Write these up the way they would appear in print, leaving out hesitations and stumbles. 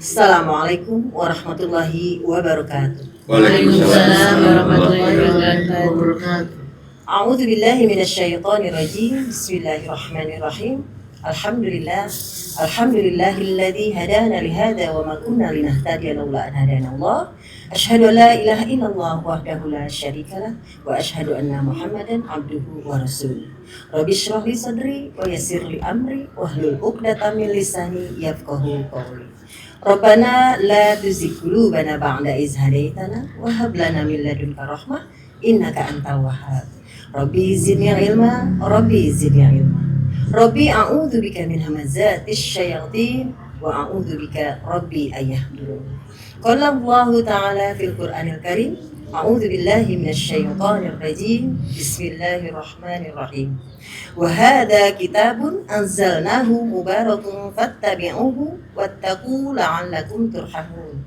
Assalamualaikum warahmatullahi wabarakatuh. Waalaikumsalam warahmatullahi wabarakatuh. A'udzu billahi minasyaitonir rajim. Bismillahirrahmanirrahim. Alhamdulillahilladzi hadana li hadza wa ma kunna linahtadiya laula an hadana Allah. Asyhadu an la ilaha illallah wahdahu la syarikalah wa asyhadu anna Muhammadan abduhu wa rasuluh. Rabbi shrah li sadri wa yassir li amri wahlul 'uqdatam min lisani yafqahu qawli. Rabbana la tuzigh qulubana ba'da idh hadaitana wa hab lana min ladunka rahmah innaka antal wahhab. Rabbi zidni ilma, Rabbi zidni ilma. Rabbi a'udzu bika min hamazatis syayatin wa a'udzu bika Rabbi ayahdurun. Qala Allahu ta'ala fil Qur'anil Karim, a'udzu billahi minasyaitonir rajim. Bismillahirrahmanirrahim. Wa hadza kitabun anzalnahu mubarakun fattabi'uhu wattaqu la'allakum turhamun.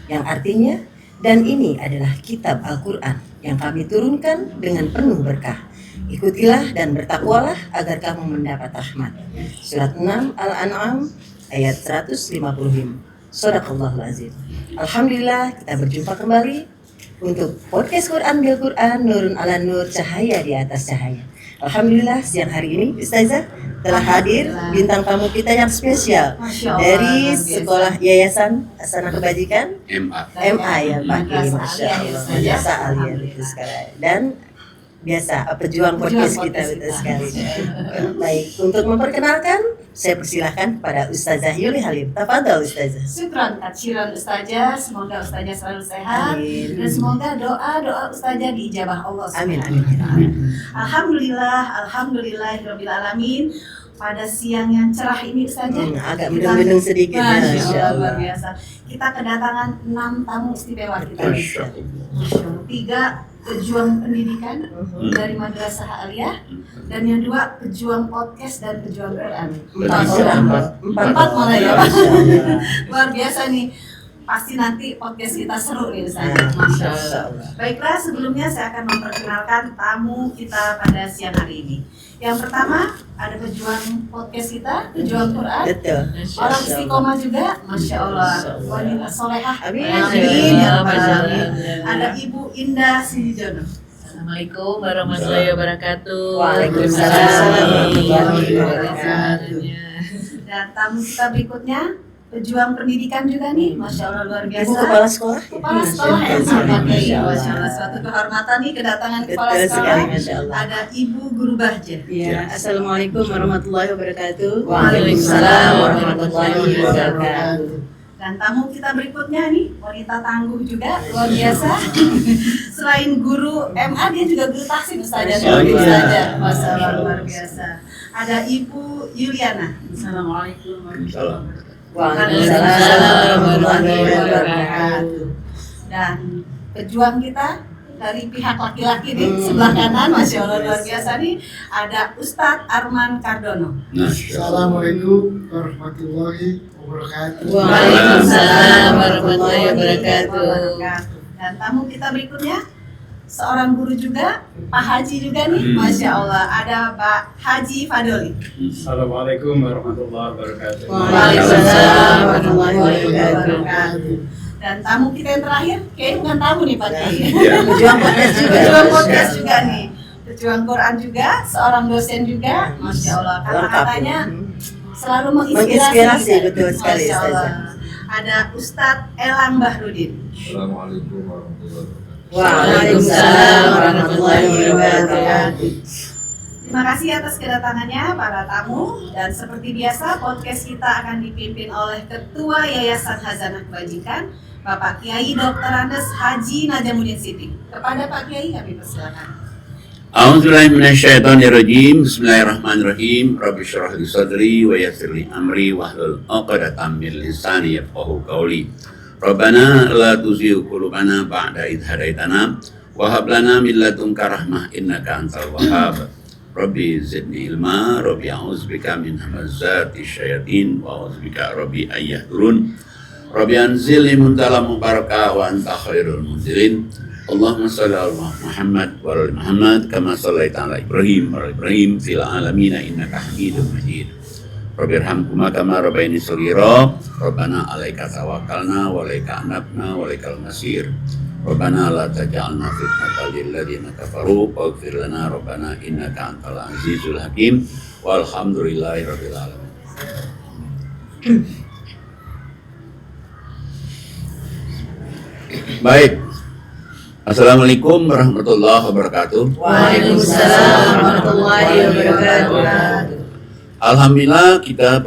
Yang artinya, dan ini adalah kitab Al-Quran yang kami turunkan dengan penuh berkah. Ikutilah dan bertakwalah agar kamu mendapat rahmat. Surat 6 Al-An'am ayat 155. Shadaqallahul azim. Alhamdulillah, kita berjumpa kembali untuk podcast Quran bil Quran, nurun ala nur, cahaya di atas cahaya. Alhamdulillah, siang hari ini Ustazah telah hadir bintang tamu kita yang spesial dari Sekolah Yayasan Hasanah Kebajikan MA ya Pak. Masya Allah, biasa aliyah betul sekali. Dan biasa pejuang podcast kita betul sekali. Baik, untuk memperkenalkan saya persilahkan kepada Ustazah Yuli Halim. Tafadhol Ustazah. Syukran katsiran Ustazah, semoga Ustazah selalu sehat. Amin. Dan semoga doa Ustazah diijabah Allah. Amin amin. Amin. Alhamdulillahirabbil alamin. Pada siang yang cerah ini Ustazah, agak mendung-mendung sedikit. Masya Allah, luar biasa. Kita kedatangan 6 tamu istimewa kita. Masya Allah. 3 pejuang pendidikan dari Madrasah Aliyah, dan yang 2 pejuang podcast dan pejuang Quran. 4 malah ya. Luar biasa nih. Pasti nanti podcast kita seru nih Ustazah. Masya Allah. Baiklah, sebelumnya saya akan memperkenalkan tamu kita pada siang hari ini. Yang pertama ada pejuang podcast kita, pejuang Quran. Betul. Orang istiqomah juga, Masya Allah. Wanita solehah. Amin. Amin. Ya Rabbal Alamin. Ada Ibu Indah Sidijono. Assalamualaikum warahmatullahi wabarakatuh. Waalaikumsalam warahmatullahi wabarakatuh. Dan tamu kita berikutnya pejuang pendidikan juga nih, Masya Allah, luar biasa. Ibu kepala sekolah. Kepala sekolah yang sangat baik, Masya Allah. Suatu kehormatan nih kedatangan kepala Betul sekolah. sekali, Masya Allah. Ada Ibu Guru Bahja. Ya, Assalamualaikum warahmatullahi wabarakatuh. Waalaikumsalam warahmatullahi wabarakatuh. Dan tamu kita berikutnya nih, wanita tangguh juga, luar biasa. Selain guru MA, dia juga guru tahsin Ustazah. Masya Allah, luar biasa. Ada Ibu Yuliana. Assalamualaikum warahmatullahi wabarakatuh. Waalaikumsalam warahmatullahi wabarakatuh. Dan pejuang kita dari pihak laki-laki di sebelah kanan, Masya Allah, luar biasa nih, ada Ustadz Arman Kardono. Assalamualaikum warahmatullahi wabarakatuh. Waalaikumsalam warahmatullahi wabarakatuh. Dan tamu kita berikutnya seorang guru juga, Pak Haji juga nih, Masya Allah, ada Pak Haji Fadoli. Assalamualaikum warahmatullahi wabarakatuh. Waalaikumsalam warahmatullahi wabarakatuh. Dan tamu kita yang terakhir, kayaknya bukan tamu nih Pak Haji. Pejuang podcast juga. Pejuang podcast juga nih, pejuang Quran juga, seorang dosen juga, Masya Allah, kata-katanya selalu Menginspirasi, betul sekali, Masya Allah. Ustazah. Ada Ustadz Elang Bahrudin. Assalamualaikum warahmatullahi wabarakatuh. Waalaikumsalam warahmatullahi wabarakatuh. Terima kasih atas kedatangannya para tamu, dan seperti biasa podcast kita akan dipimpin oleh Ketua Yayasan Hasanah Kebajikan, Bapak Kiai Dr. Andes Haji Najamuddin Siddiq. Kepada Pak Kiai kami persilakan. A'udzubillahi minasyaitonirrajim. Bismillahirrahmanirrahim. Rabbi shrah li sadri wa yassir li amri wahlul 'uqdatam min lisani yafqahu qawli. Rabbana la tuzigh qulubana ba'da idh hadaitana wa hab lana min ladunka rahmah innaka antal wahhab. Rabbi zidni ilma, Rabbi a'udzubika min hamazati syayatin wa a'udzubika Rabbi ayahdurun. Rabbi anzilni munzala mubarakah wa anta khairul munzilin. Allahumma shalli ala Muhammad wa ala Muhammad kama shallaita ala Ibrahim wa ala Ibrahim fil alamin innaka Hamidum Majid. Rabbirhamhuma kama rabbayani shaghira. Rabbana 'alaika tawakkalna wa 'alaika anabna wa 'alaikal masir. Rabbana la taj'alna fitnatan lil ladzina kafaru waghfir lana rabbana innaka antal azizul hakim. Walhamdulillahi rabbil alamin. Baik. Assalamualaikum warahmatullahi wabarakatuh. Waalaikumsalam warahmatullahi wabarakatuh. Alhamdulillah kita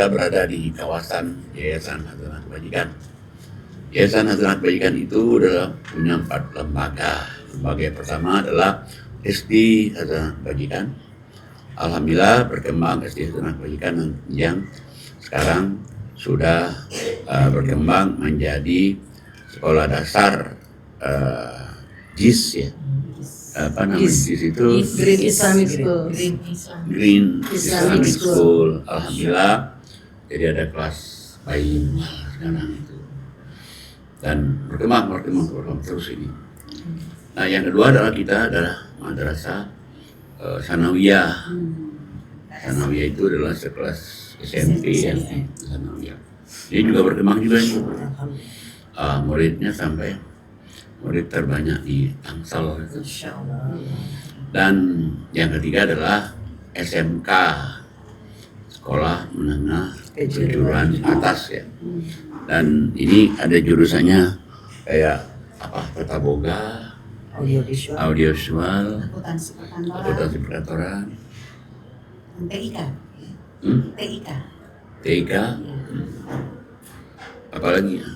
berada di kawasan Yayasan Hasanah Kebajikan. Yayasan Hasanah Kebajikan itu adalah punya 4 lembaga. Lembaga yang pertama adalah SD Hasanah Kebajikan. Alhamdulillah berkembang SD Hasanah Kebajikan yang sekarang sudah berkembang menjadi sekolah dasar JIS ya. Apa namanya JIS itu? Green Islamic School. Green Islamic School. Alhamdulillah. Jadi ada kelas bayi sekarang itu. Dan berkembang terus ini. Nah, yang kedua adalah kita adalah madrasah Sanawiyah. Sanawiyah itu adalah sekelas SMP ya. Sanawiyah. Ini juga berkembang juga ini. Muridnya sampai murid terbanyak di Tangsel. Dan yang ketiga adalah SMK, Sekolah Menengah Kejuruan Atas ya. Dan ini ada jurusannya kayak apa? Tata Boga, audiovisual, akuntansi perkantoran, TIK. TIK. TIK, apalagi ya?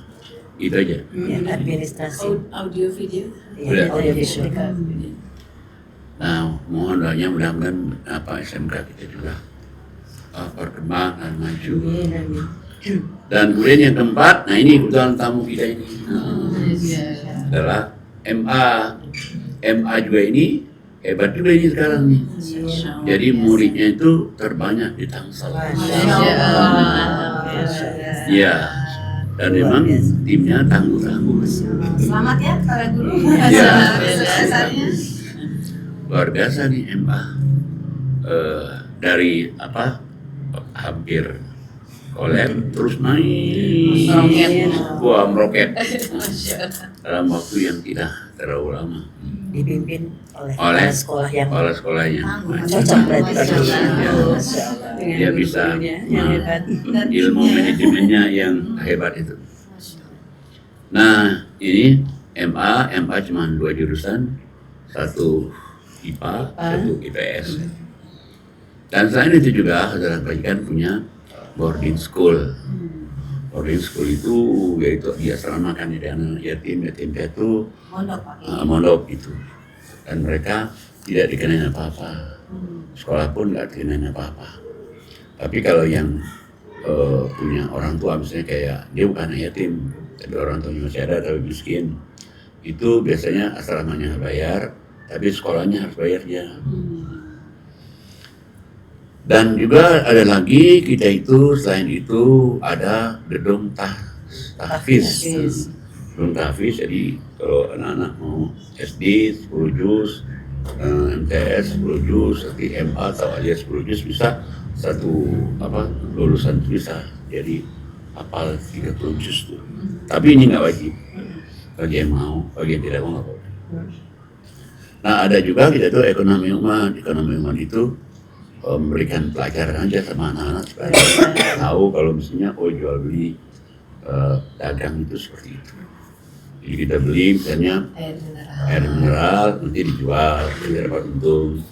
Itu aja. Ya, administrasi. Audio video. Udah. Audio visual. Nah, mohon doanya mudah-mudahan SMK kita juga berkembang dan maju. Dan kemudian yang keempat, nah ini kebetulan tamu kita ini adalah MA. MA juga ini hebat juga ini sekarang nih. Jadi muridnya itu terbanyak di Tangsel. Iya. Dan memang timnya tangguh-tangguh. Selamat ya para guru. Ya. Dasarnya. Luar biasa nih MA. Dari hampir kolem terus naik. Wah, meroket. Dalam waktu yang tidak terlalu lama. Dipimpin oleh Oleh sekolahnya. Cocok berarti. Ya. Dia bisa ilmu manajemennya yang hebat itu. Nah, ini MA cuma 2 jurusan, 1 IPA, 1 IPS. Dan selain itu juga Hasanah Kebajikan punya boarding school. Boarding school itu yaitu diasramakan di anak yatim piatu, mondok itu. Dan mereka tidak dikenain apa-apa. Sekolah pun nggak dikenain apa-apa. Tapi kalau yang punya orang tua misalnya kayak dia bukan yatim, tapi orang tuanya masih ada tapi miskin, itu biasanya asramanya bayar, tapi sekolahnya harus bayar dia. Dan juga ada lagi kita itu selain itu ada gedung tahfiz. Gedung tahfiz, jadi kalau anak-anak mau SD 10 juz, MTS 10 juz, nanti MA atau aja 10 juz bisa lulusan bisa jadi hafal 30 juz tuh. Tapi ini nggak wajib. Bagi yang mau, bagi yang tidak mau nggak boleh. Nah, ada juga kita tuh ekonomi umat. Ekonomi umat itu memberikan pelajaran aja sama anak-anak supaya tahu kalau misalnya jual beli dagang itu seperti itu. Jadi kita beli misalnya air mineral nanti dijual biar dapat untung,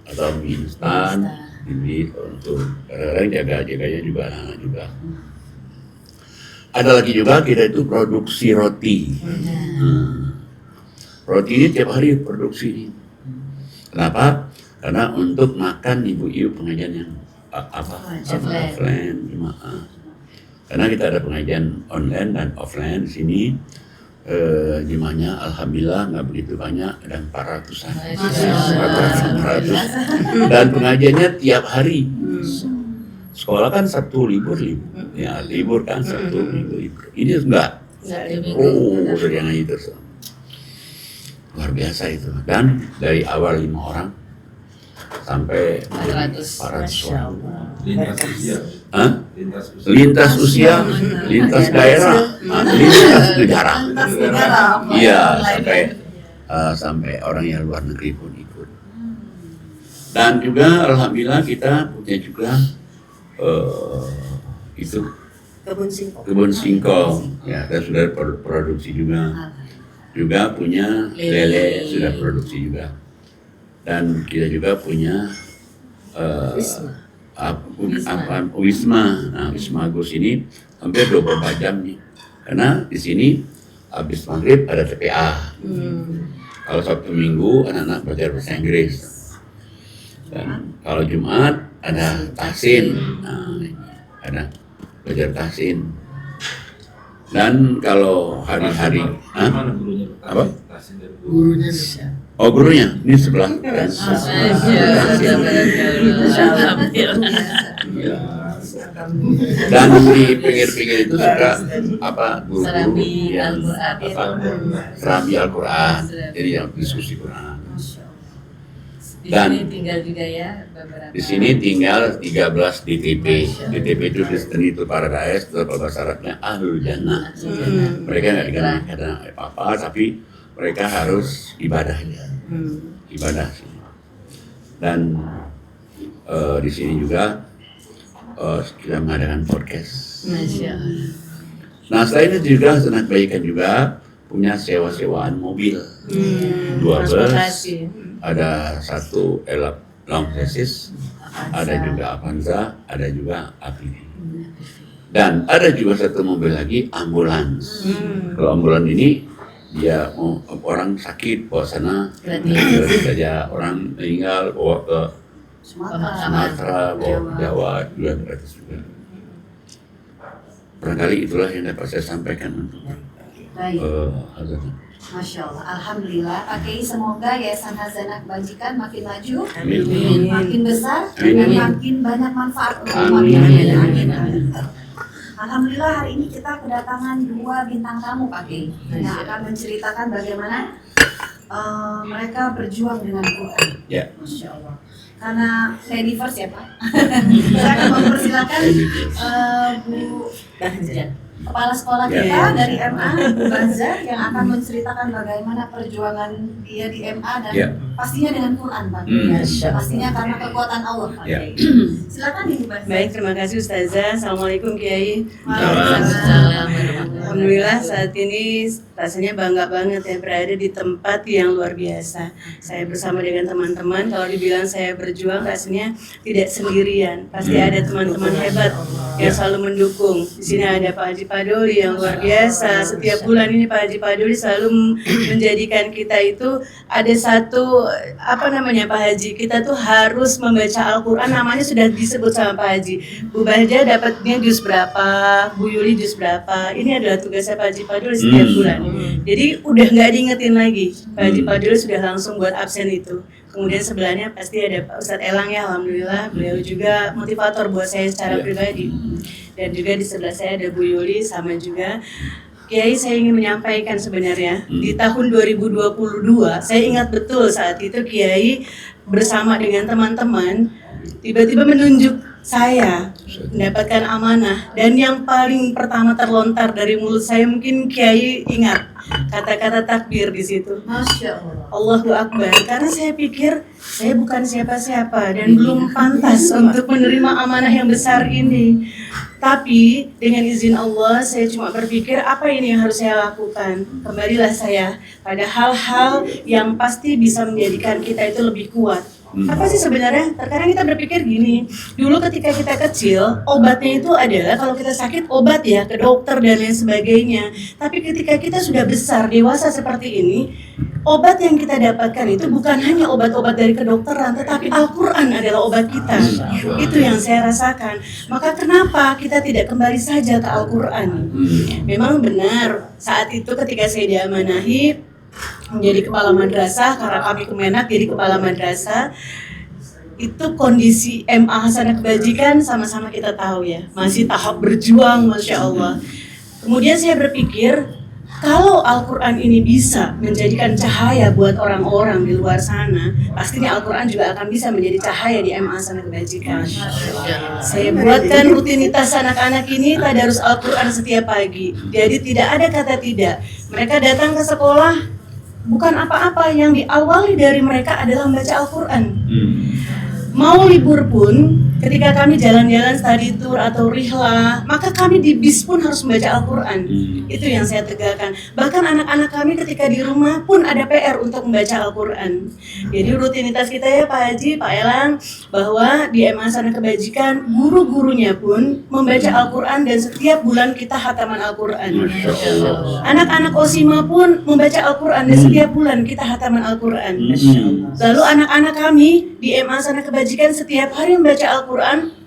atau mie instan ini untuk kadang-kadang jaga-jaganya juga anak-anak juga. Ada lagi juga kita itu produksi roti. Roti ini tiap hari produksi. Kenapa? Karena untuk makan ibu-ibu pengajian yang offline, jemaah. Karena kita ada pengajian online dan offline di sini. Jemaahnya alhamdulillah nggak begitu banyak, ada 400-an. 400. Dan pengajiannya tiap hari. Sekolah kan Sabtu libur. Ya, libur kan Sabtu libur. Ini enggak. Yang itu. Luar biasa itu. Dan dari awal 5 orang sampai 400 orang. lintas usia, lintas daerah, lintas negara. Iya, sampai orang yang luar negeri pun ikut. Dan juga alhamdulillah kita punya juga itu kebun singkong, ya, kita sudah produksi juga punya lele sudah produksi juga, dan kita juga punya Wisma. Nah, Wisma Agus ini hampir 24 jam nih, karena di sini habis maghrib ada TPA. Kalau Sabtu Minggu anak-anak belajar bahasa Inggris, dan kalau Jumat ada tahsin, ada belajar tahsin. Dan kalau hari-hari, apa? Gurunya Oh, gurunya ini sebelah. Dan di pinggir-pinggir itu suka guru-guru yang serambi Al-Quran, jadi yang diskusi Quran. Dan di sini tinggal 13 DTP. DTP itu Destiny to Paradise, itu bahasa Arabnya Ahlul Jannah. Mereka nggak dikatakan apa-apa, tapi mereka harus ibadah. Ibadah. Dan di sini juga kita mengadakan podcast. Nah, selain itu juga Senat Bayikan juga punya sewa-sewaan mobil. 12. Ada satu long chassis, ada juga Avanza, ada juga Aprilia. Dan ada juga satu mobil lagi, ambulans. Kalau ambulans ini dia orang sakit bawa sana, saja orang meninggal bawa ke Sumatera, bawa ke Jawa juga gratis juga. Barangkali itulah yang dapat saya sampaikan untuk Hazanah. Masya Allah, alhamdulillah. Pak Kiai, semoga Yayasan Hazanah Kebajikan makin maju, makin besar, dan makin banyak manfaat untuk umat. Amin. Alhamdulillah, hari ini kita kedatangan 2 bintang tamu, Pak Kiai, yang akan menceritakan bagaimana mereka berjuang dengan Quran. Masya Allah. Karena lady first ya Pak. Saya akan mempersilakan Bu Kepala Sekolah kita dari MA, Bu Banza, yang akan menceritakan bagaimana perjuangan dia di MA dan pastinya dengan Quran, Pak. Pastinya karena kekuatan Allah, Pak. Silakan Ibu Banza. Baik, terima kasih Ustazah. Assalamualaikum Kiai. Waalaikumsalam. Alhamdulillah saat ini rasanya bangga banget ya berada di tempat yang luar biasa. Saya bersama dengan teman-teman. Kalau dibilang saya berjuang, rasanya tidak sendirian. Pasti ada teman-teman hebat yang selalu mendukung. Di sini ada Pak Haji Padoli yang luar biasa. Setiap bulan ini Pak Haji Padoli selalu menjadikan kita itu ada satu Pak Haji, kita tuh harus membaca Al-Quran. Namanya sudah disebut sama Pak Haji. Bu Bahja dapatnya juz berapa, Bu Yuli juz berapa. Ini adalah tugasnya Pak Haji Padoli setiap bulan. Jadi udah nggak diingetin lagi. Pak Haji Padoli sudah langsung buat absen itu. Kemudian sebelahnya pasti ada Pak Ustadz Elang ya, alhamdulillah beliau juga motivator buat saya secara pribadi. Dan juga di sebelah saya ada Bu Yuli sama juga Kiai. Saya ingin menyampaikan sebenarnya di tahun 2022 saya ingat betul saat itu Kiai bersama dengan teman-teman tiba-tiba menunjuk saya mendapatkan amanah, dan yang paling pertama terlontar dari mulut saya mungkin Kiai ingat kata-kata takbir di situ. Masya Allah. Allahu Akbar. Karena saya pikir saya bukan siapa-siapa dan belum pantas untuk menerima amanah yang besar ini. Tapi dengan izin Allah saya cuma berpikir apa ini yang harus saya lakukan. Kembalilah saya pada hal-hal yang pasti bisa menjadikan kita itu lebih kuat. Apa sih sebenarnya? Terkadang kita berpikir gini, dulu ketika kita kecil, obatnya itu adalah kalau kita sakit obat ya, ke dokter dan lain sebagainya. Tapi ketika kita sudah besar, dewasa seperti ini, obat yang kita dapatkan itu bukan hanya obat-obat dari kedokteran, tetapi Al-Quran adalah obat kita. Itu yang saya rasakan. Maka kenapa kita tidak kembali saja ke Al-Quran? Memang benar, saat itu ketika saya diamanahi menjadi kepala madrasah, karena kami Kemenak jadi kepala madrasah, itu kondisi MA Hazanah Kebajikan sama-sama kita tahu ya, masih tahap berjuang, Masya Allah. Kemudian saya berpikir, Kalau Al-Quran ini bisa menjadikan cahaya buat orang-orang di luar sana, pastinya Al-Quran juga akan bisa menjadi cahaya di MA Sana Kebajikan. Saya buatkan rutinitas anak-anak ini tadarus Al-Quran setiap pagi. Jadi tidak ada kata tidak. Mereka datang ke sekolah bukan apa-apa, yang diawali dari mereka adalah membaca Al-Quran. Mau libur pun, ketika kami jalan-jalan study tour atau rihlah, maka kami di bis pun harus membaca Al-Quran. Itu yang saya tegakkan. Bahkan anak-anak kami ketika di rumah pun ada PR untuk membaca Al-Quran. Jadi rutinitas kita ya Pak Haji, Pak Elang, bahwa di MA Sana Kebajikan, guru-gurunya pun membaca Al-Quran dan setiap bulan kita khataman Al-Quran. Anak-anak OSIMA pun membaca Al-Quran dan setiap bulan kita khataman Al-Quran. Lalu anak-anak kami di MA Sana Kebajikan setiap hari membaca Al-Quran.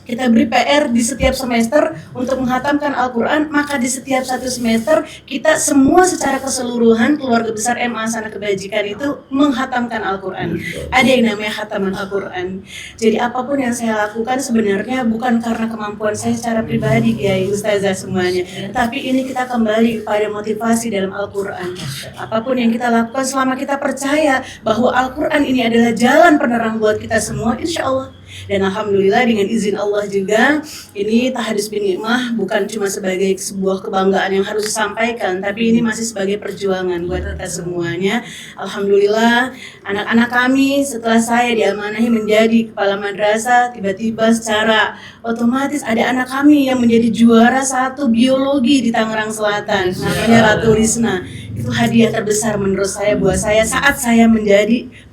Kita beri PR di setiap semester untuk menghatamkan Al-Quran, maka di setiap satu semester kita semua secara keseluruhan keluarga besar MA Sana Kebajikan itu menghatamkan Al-Quran. Ada yang namanya khataman Al-Quran. Jadi apapun yang saya lakukan sebenarnya bukan karena kemampuan saya secara pribadi, Kiai, Ustazah semuanya, tapi ini kita kembali pada motivasi dalam Al-Quran. Apapun yang kita lakukan selama kita percaya bahwa Al-Quran ini adalah jalan penerang buat kita semua, insya Allah. Dan alhamdulillah dengan izin Allah juga, ini Tahadus bin Ni'mah bukan cuma sebagai sebuah kebanggaan yang harus disampaikan, tapi ini masih sebagai perjuangan buat kita semuanya. Alhamdulillah anak-anak kami setelah saya diamanahi menjadi kepala madrasah, tiba-tiba secara otomatis ada anak kami yang menjadi juara 1 biologi di Tangerang Selatan, namanya Ratu Lisna. Itu hadiah terbesar menurut saya buat saya saat saya menjadi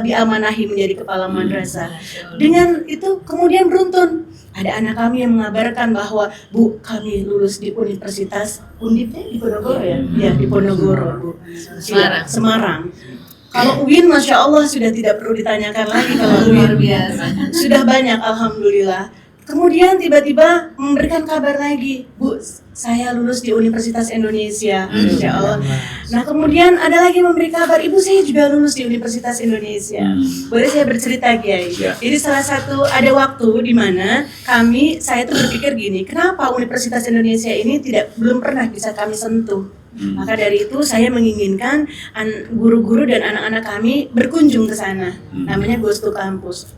diamanahi menjadi kepala madrasah. Dengan itu kemudian beruntun ada anak kami yang mengabarkan bahwa Bu, kami lulus di Universitas Undipnya di Ponorogo ya? Ya, di Ponorogo, Bu. Semarang. Kalau UIN, Masya Allah sudah tidak perlu ditanyakan lagi. Kalau luar biasa sudah banyak, alhamdulillah. Kemudian tiba-tiba memberikan kabar lagi, Bu, saya lulus di Universitas Indonesia, Insya Allah. Nah kemudian ada lagi memberi kabar, Ibu saya juga lulus di Universitas Indonesia. Boleh saya bercerita, Kiai? Jadi salah satu ada waktu di mana saya tuh berpikir gini, kenapa Universitas Indonesia ini belum pernah bisa kami sentuh? Maka dari itu saya menginginkan guru-guru dan anak-anak kami berkunjung ke sana, namanya Ghost to Campus.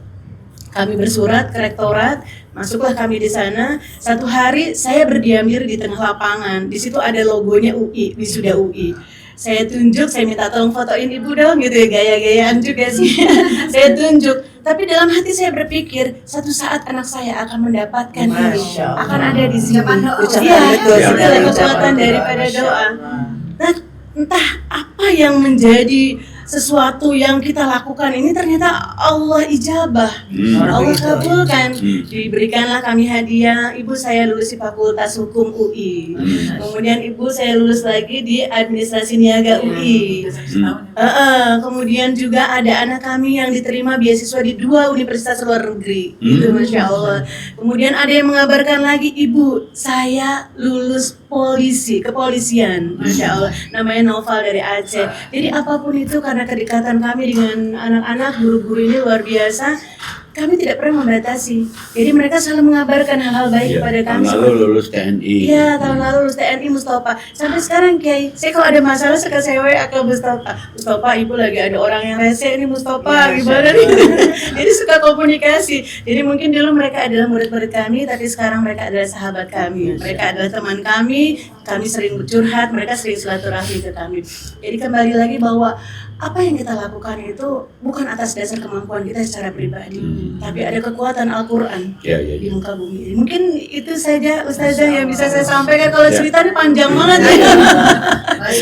Kami bersurat ke rektorat, masuklah kami di sana. Satu hari saya berdiam diri di tengah lapangan. Di situ ada logonya UI, wisuda UI. Saya tunjuk, saya minta tolong fotoin Ibu dong, gitu ya, gaya-gayaan juga sih. Saya tunjuk. Tapi dalam hati saya berpikir, satu saat anak saya akan mendapatkan ini, akan ada di sini. Iya, segala kekuatan daripada doa. Nah, entah apa yang menjadi sesuatu yang kita lakukan ini ternyata Allah ijabah, Allah kabulkan. Diberikanlah kami hadiah, Ibu saya lulus di Fakultas Hukum UI, kemudian Ibu saya lulus lagi di Administrasi Niaga UI. Kemudian juga ada anak kami yang diterima beasiswa di 2 universitas luar negeri, itu Masya Allah. Kemudian ada yang mengabarkan lagi, Ibu saya lulus kepolisian, Masya Allah, namanya Noval dari Aceh. Jadi apapun itu, karena kedekatan kami dengan anak-anak, guru-guru ini luar biasa, kami tidak pernah membatasi. Jadi mereka selalu mengabarkan hal-hal baik kepada kami. Tahun lalu lulus TNI. Iya, tahun lalu lulus TNI Mustafa. Sampai sekarang, Kiai, saya kalau ada masalah suka saya WA ke Mustafa, Ibu lagi ada orang yang rese ini Mustafa, gimana nih? Jadi suka komunikasi. Jadi mungkin dulu mereka adalah murid-murid kami, tapi sekarang mereka adalah sahabat kami. Mereka adalah teman kami sering bercurhat, mereka sering silaturahmi ke kami. Jadi kembali lagi bahwa apa yang kita lakukan itu bukan atas dasar kemampuan kita secara pribadi, tapi ada kekuatan Al-Quran di muka bumi. Mungkin itu saja Ustazah yang bisa saya sampaikan. Kalau ceritanya panjang banget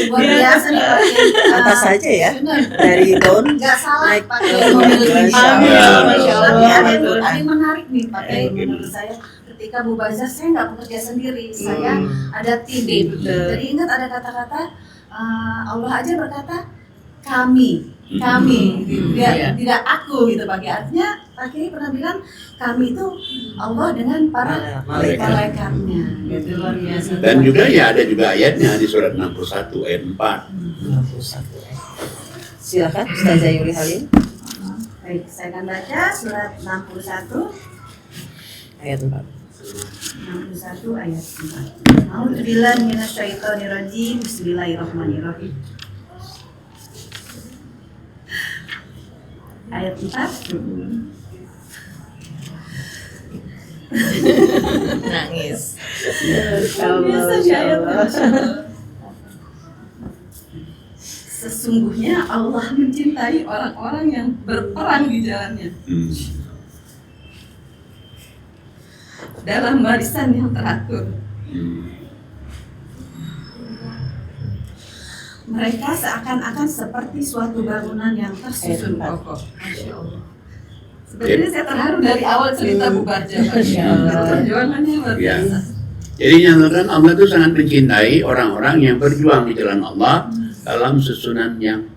luar biasa nih Pak. Atas saja ya, dari daun Nggak salah naik pakai ke mobil mobil. Amin. Masya Allah. Tapi ada yang menarik nih Pak Kiai, menurut saya. Ketika Bu Bazar, saya nggak bekerja sendiri, saya ada tim. Jadi ingat ada kata-kata Allah aja berkata kami, tidak aku gitu Pak. Artinya Pak Kiai pernah bilang kami itu Allah dengan para malaikatnya. Gitu, luar biasa. Dan juga ya ada juga ayatnya di surat 61 ayat 4. Silakan Ustazah Yuli Halim. Baik, saya akan baca surat 61 ayat 4. 61 ayat 4. A'udzubillahi minasyaitonirrajim. Bismillahirrahmanirrahim. Ayat 4. Nangis. Biasanya ayat 4. Sesungguhnya Allah mencintai orang-orang yang berperang di jalannya dalam barisan yang teratur. Mereka seakan-akan seperti suatu bangunan yang tersusun kokoh. Masya Allah. Sebenarnya saya terharu dari awal cerita Bu Barja. Perjuangannya luar Ya. biasa. Jadi nyatakan Allah itu sangat mencintai orang-orang yang berjuang di jalan Allah dalam susunan yang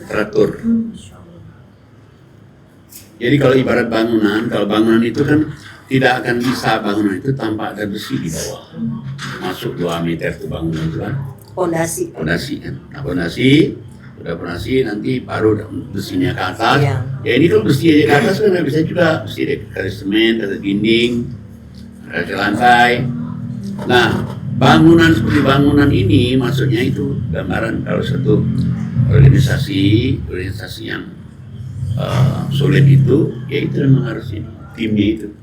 teratur. Jadi kalau ibarat bangunan, kalau bangunan itu kan tidak akan bisa bangunan itu tanpa ada besi di bawah. Masuk 2 meter itu bangunan itu kan. Pondasi. Pondasi kan. Nah pondasi, udah pondasi nanti baru besinya ke atas. Iya. Ya ini kalau besi ke atas kan nggak bisa juga. Besi dari semen, dari dinding, dari lantai. Nah bangunan seperti bangunan ini maksudnya itu gambaran kalau satu organisasi yang sulit itu, ya itu memang harus ini timnya itu.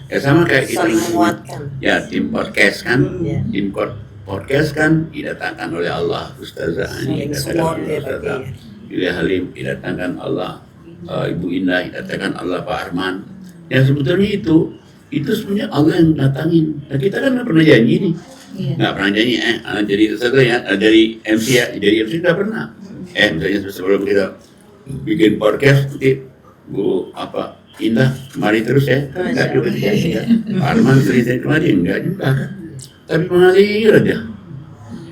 Ya sama kayak kita Saling menguatkan. ya tim podcast kan, Ya. tim podcast kan didatangkan oleh Allah Ustazah Saling Ani, didatangkan support oleh ya, Ustazah Pak, Yulia Halim, didatangkan Allah Ibu Indah, didatangkan Allah Pak Arman. Yang sebetulnya itu sebenarnya Allah yang datangin. Nah kita kan nggak pernah janji nih. Nggak pernah janji, jadi Ustazah ya, dari MC ya, dari MC nggak pernah. Misalnya sebelum kita bikin podcast, Bu Indah kemari terus ya, enggak juga tidak. Pak Arman cerita kemari enggak juga kan. Tapi mengalir aja,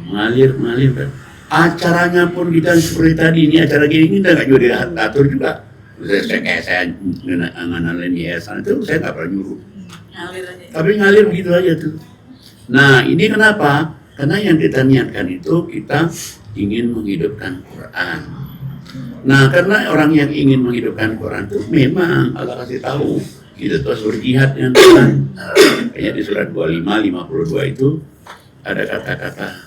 mengalir kan. Acaranya pun kita seperti tadi ini acara gini kita nggak juga diatur juga. Saya nganalin yayasan itu saya nggak pernah nyuruh. Tapi ngalir begitu aja tuh. Nah ini kenapa? Karena yang kita niatkan itu kita ingin menghidupkan Quran. Nah karena orang yang ingin menghidupkan Quran itu memang Allah kasih tahu kita terus berjihad dengan Quran. Kayak di surat 25, 52 itu ada kata-kata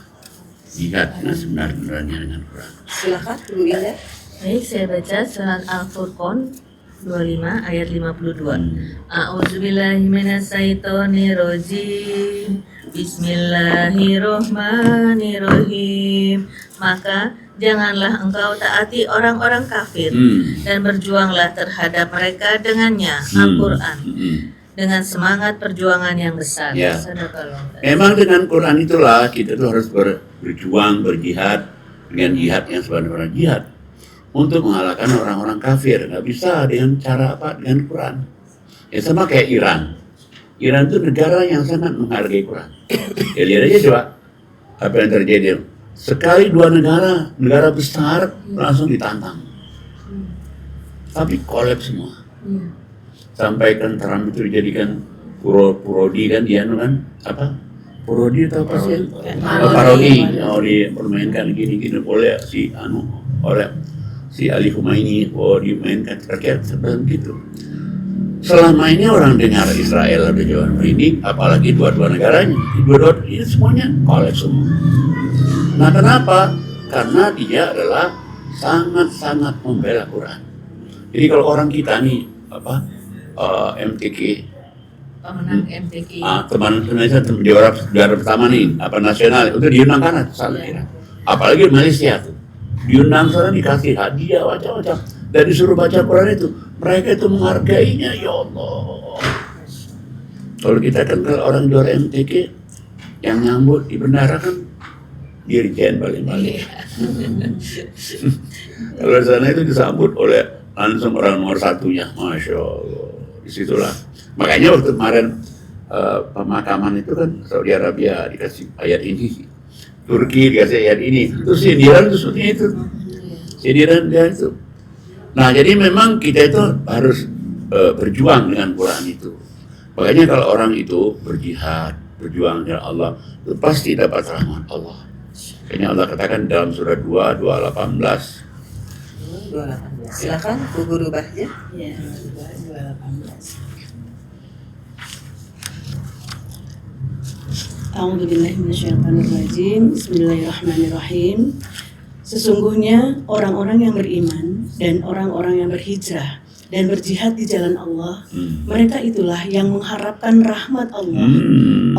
jihad yang sebenarnya dengan Quran. Silakan Bu Indah. Baik, saya baca surat Al-Furqan 25 ayat 52. A'udzubillahi minasyaitonirrajim. Bismillahirrahmanirrahim. Maka janganlah engkau taati orang-orang kafir dan berjuanglah terhadap mereka dengannya, Al-Quran, dengan semangat perjuangan yang besar. Ya. Sadaqallah. Memang dengan Quran itulah kita tuh harus berjuang, berjihad dengan jihad yang sebenarnya jihad untuk mengalahkan orang-orang kafir. Nggak bisa dengan cara apa? Dengan Quran. Ya sama kayak Iran. Iran itu negara yang sangat menghargai Quran. Ya lihat aja coba apa yang terjadi. Sekali 2 negara besar langsung ditantang. Tapi kolaps semua. Sampai kan Trump itu dijadikan Purodi kan dia kan apa? Purodi atau apa sih? Parodi. Oh dipermainkan gini-gini oleh si Ali Khomeini, dimainkan terkait seperti itu. Selama ini orang dengar Israel ada jawaban ini, apalagi dua negaranya, dua ini semuanya kolaps semua. Nah kenapa? Karena dia adalah sangat-sangat membela Quran. Jadi kalau orang kita nih MTQ, Pemenang MTQ. teman Indonesia juara pertama nih nasional itu diundang kan sana kira. Apalagi Malaysia tuh diundang sana dikasih hadiah macam-macam dan disuruh baca Quran itu, mereka itu menghargainya. Ya Allah, kalau kita kan kalau orang juara MTQ yang nyambut di bendara kan dirjen balik-balik. Kalau di sana itu disambut oleh langsung orang nomor 1-nya, Masya Allah. Disitulah makanya waktu kemarin pemakaman itu kan Saudi Arabia dikasih ayat ini, Turki dikasih ayat ini, terus sindiran itu seperti itu, sindiran dia itu. Nah jadi memang kita itu harus berjuang dengan Quran itu. Makanya kalau orang itu berjihad, berjuang dengan Allah, itu pasti dapat rahmat Allah. Kayaknya Allah katakan dalam surat 2:18. 218. Silakan Bu Guru Bahja. Ya, 218. A'udzubillahiminasyaitonirrajim. Bismillahirrahmanirrahim. Sesungguhnya orang-orang yang beriman dan orang-orang yang berhijrah dan berjihad di jalan Allah, mereka itulah yang mengharapkan rahmat Allah.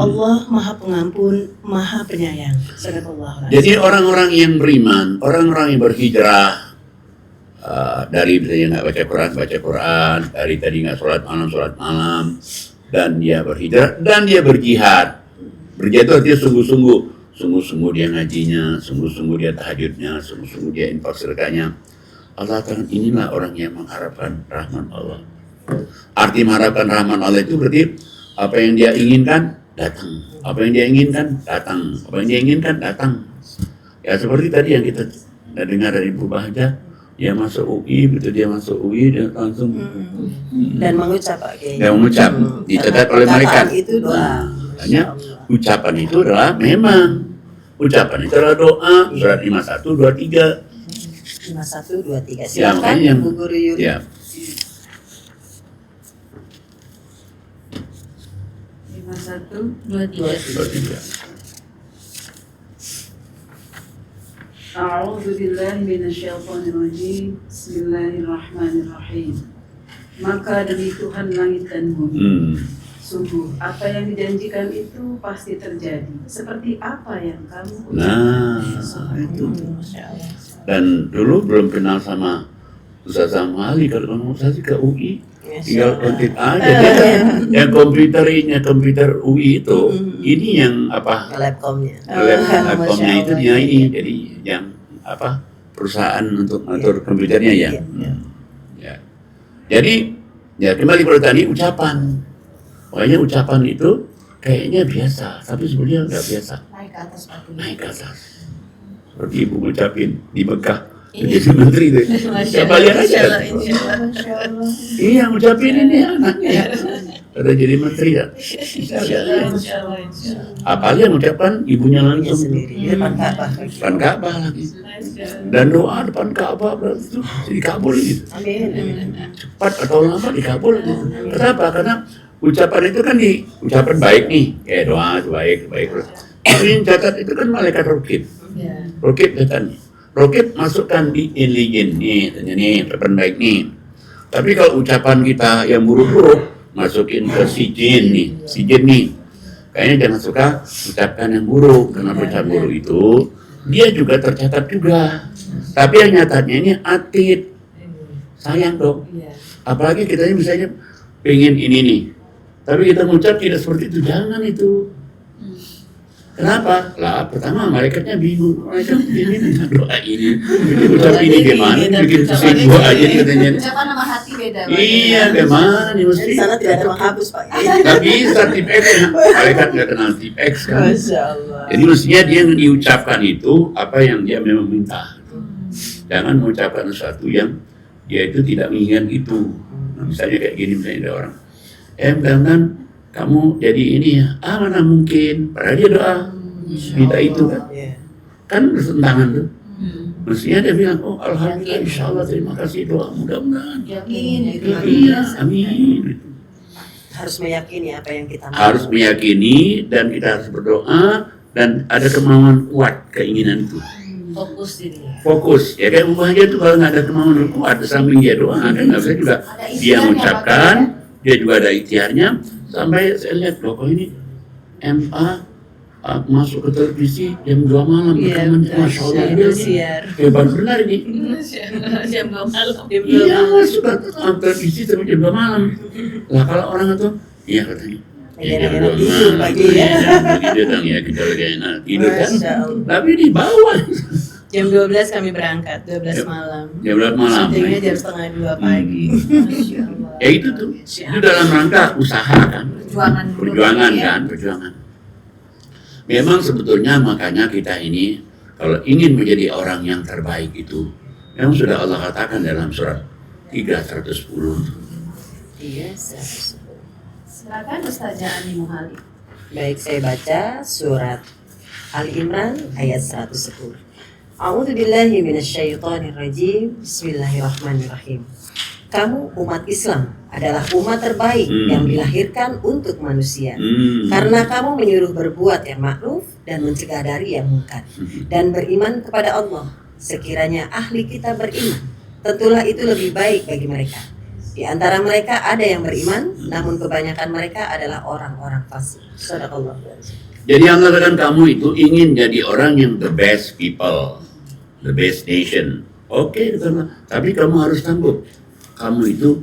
Allah Maha Pengampun, Maha Penyayang. Sadaqallahu. Jadi orang-orang yang beriman, orang-orang yang berhijrah, dari misalnya nggak baca Quran, dari tadi nggak sholat malam, dan dia berhijrah dan dia berjihad. Berjihad itu artinya sungguh-sungguh dia ngajinya, sungguh-sungguh dia tahajudnya, sungguh-sungguh dia infak sedekahnya. Allah katakan inilah orang yang mengharapkan rahmat Allah. Arti mengharapkan rahmat Allah itu berarti apa yang dia inginkan datang, apa yang dia inginkan datang, apa yang dia inginkan datang. Ya seperti tadi yang kita dengar dari Bu Bahja, dia masuk UI, begitu dia masuk UI dia langsung Dan mengucap Pak Kiai. dia mengucap, dicatat oleh malaikat. Itu doa. Hanya ucapan itu adalah memang ucapan itu adalah doa. Surat 51, 23. 51, 23. Ya, Silakan makanya yang Bu Guru Yuri. ya. 51, 23. 23. A'udzubillahi minasyaitonirrajim. Bismillahirrahmanirrahim. Maka demi Tuhan langit dan bumi, sungguh apa yang dijanjikan itu pasti terjadi. Seperti apa yang kamu Nah, itu. Dan dulu belum kenal sama Ustaz Ali, kalau ngomong Ustaz ke UI, tinggal kontak aja. Yang komputer UI itu, ini yang apa? Labcomnya. Labcomnya itu dia ini, jadi yang apa? Perusahaan untuk mengatur komputernya ya. Ya. Jadi ya kembali pada tadi ucapan. Makanya ucapan itu kayaknya biasa, tapi sebenarnya nggak biasa. Naik ke atas Pak Kiai. Naik ke atas. Seperti ibu ngucapin di Mekah, jadi menteri itu. Siapa lihat aja. Iya, ngucapin ini anaknya. Udah jadi menteri ya. Apalagi yang ngucapkan ibunya langsung. Sendiri. Di depan Ka'bah. Depan Ka'bah lagi. Dan doa depan Ka'bah itu dikabul gitu. Amin. Cepat atau lambat dikabul gitu. Kenapa? Karena ucapan itu kan ucapan baik nih, kayak doa itu baik terus. Tapi yang catat itu kan malaikat Raqib. Raqib catatnya. Raqib masukkan di inligin nih, tanya nih, ucapan baik nih. Tapi kalau ucapan kita yang buruk-buruk masukin ke sijin nih. Kayaknya jangan suka ucapkan yang buruk, karena ucapan buruk itu dia juga tercatat juga. Tapi yang nyatanya ini atid. Sayang dong. Apalagi kita ini misalnya pengen ini nih, tapi kita mengucap tidak seperti itu, jangan itu. Kenapa? Lah pertama malaikatnya bingung, malaikat ini doa ini, ucap ini gimana, bikin pusing gua aja katanya. Ucapan sama hati beda. Iya, gimana nih mesti? Di sana tidak ada menghapus Pak. Nggak bisa tip X ya, malaikat nggak kenal tip X kan. Masya Allah. Jadi mestinya dia yang diucapkan itu apa yang dia memang minta. Jangan mengucapkan sesuatu yang dia itu tidak menginginkan itu. Nah, misalnya kayak gini, misalnya ada orang, mudah-mudahan kamu jadi ini ya, mana mungkin, padahal dia doa, minta itu kan. Kan bertentangan tuh. Mestinya dia bilang, oh alhamdulillah, insya Allah, terima kasih doa, mudah-mudahan. Yakin gitu. Iya, amin. Harus meyakini apa yang kita mau. Harus meyakini dan kita harus berdoa dan ada kemauan kuat keinginan itu. Fokus ini. Fokus, ya kayak ubahnya tuh kalau nggak ada kemauan kuat, di samping dia doa, kan nggak bisa juga dia mengucapkan, dia juga ada ikhtiarnya. Sampai saya lihat loh, kok ini MA masuk ke televisi jam 2 malam, rekamannya Masya Allah, dia hebat benar ini. Jam 2 malam. Iya, masuk ke televisi sampai jam 2 malam. Lah kalau orang itu, iya katanya. Iya, jam enak 2 tidur malam, pagi ya. Dia bilang ya kita lagi enak tidur kan. Masya Allah. Tapi di bawah. Jam 12 kami berangkat, 12 malam. Jam 12 malam. Syutingnya jam setengah 2 pagi. Ya itu tuh, itu dalam rangka usaha kan. Perjuangan. Memang sebetulnya makanya kita ini kalau ingin menjadi orang yang terbaik itu, memang sudah Allah katakan dalam surat 310. Iya, 110. Silakan Ustazah Ani Muhali. Baik, saya baca surat Ali Imran ayat 110. A'udzubillahi minasyaitonirrajim. Bismillahirrahmanirrahim. Kamu umat Islam adalah umat terbaik yang dilahirkan untuk manusia. Hmm. Karena kamu menyuruh berbuat yang ma'ruf dan mencegah dari yang munkar dan beriman kepada Allah. Sekiranya ahli kita beriman, tentulah itu lebih baik bagi mereka. Di antara mereka ada yang beriman, namun kebanyakan mereka adalah orang-orang fasik. Sadaqallah. Jadi Allah katakan kamu itu ingin jadi orang yang the best people, the best nation. Oke, tapi kamu harus sanggup. Kamu itu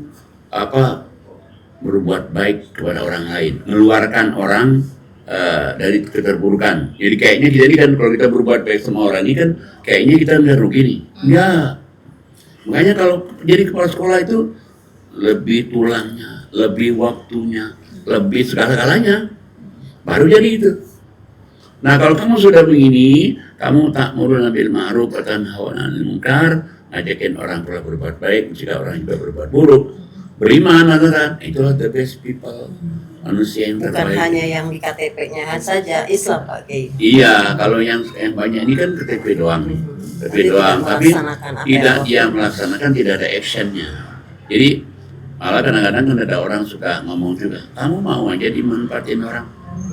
berbuat baik kepada orang lain, mengeluarkan orang dari keterburukan. Jadi kayaknya kita ini kan kalau kita berbuat baik sama orang ini kan kayaknya kita nggak rugi nih. Enggak. Makanya kalau jadi kepala sekolah itu lebih tulangnya, lebih waktunya, lebih segala-galanya. Baru jadi itu. Nah kalau kamu sudah begini, kamu ta'muruna bil ma'ruf wa tanhauna 'anil munkar, ngajakin orang berbuat baik, mencegah orang juga berbuat buruk, beriman, itulah the best people, manusia yang Bukan terbaik. hanya yang di KTP-nya saja Islam Pak Kiai. Iya, kalau yang banyak ini kan KTP doang, KTP doang, tapi melaksanakan apa tidak yang dia melaksanakan, tidak ada actionnya. Jadi malah kadang-kadang kan ada orang suka ngomong juga, kamu mau aja dimanfaatin orang.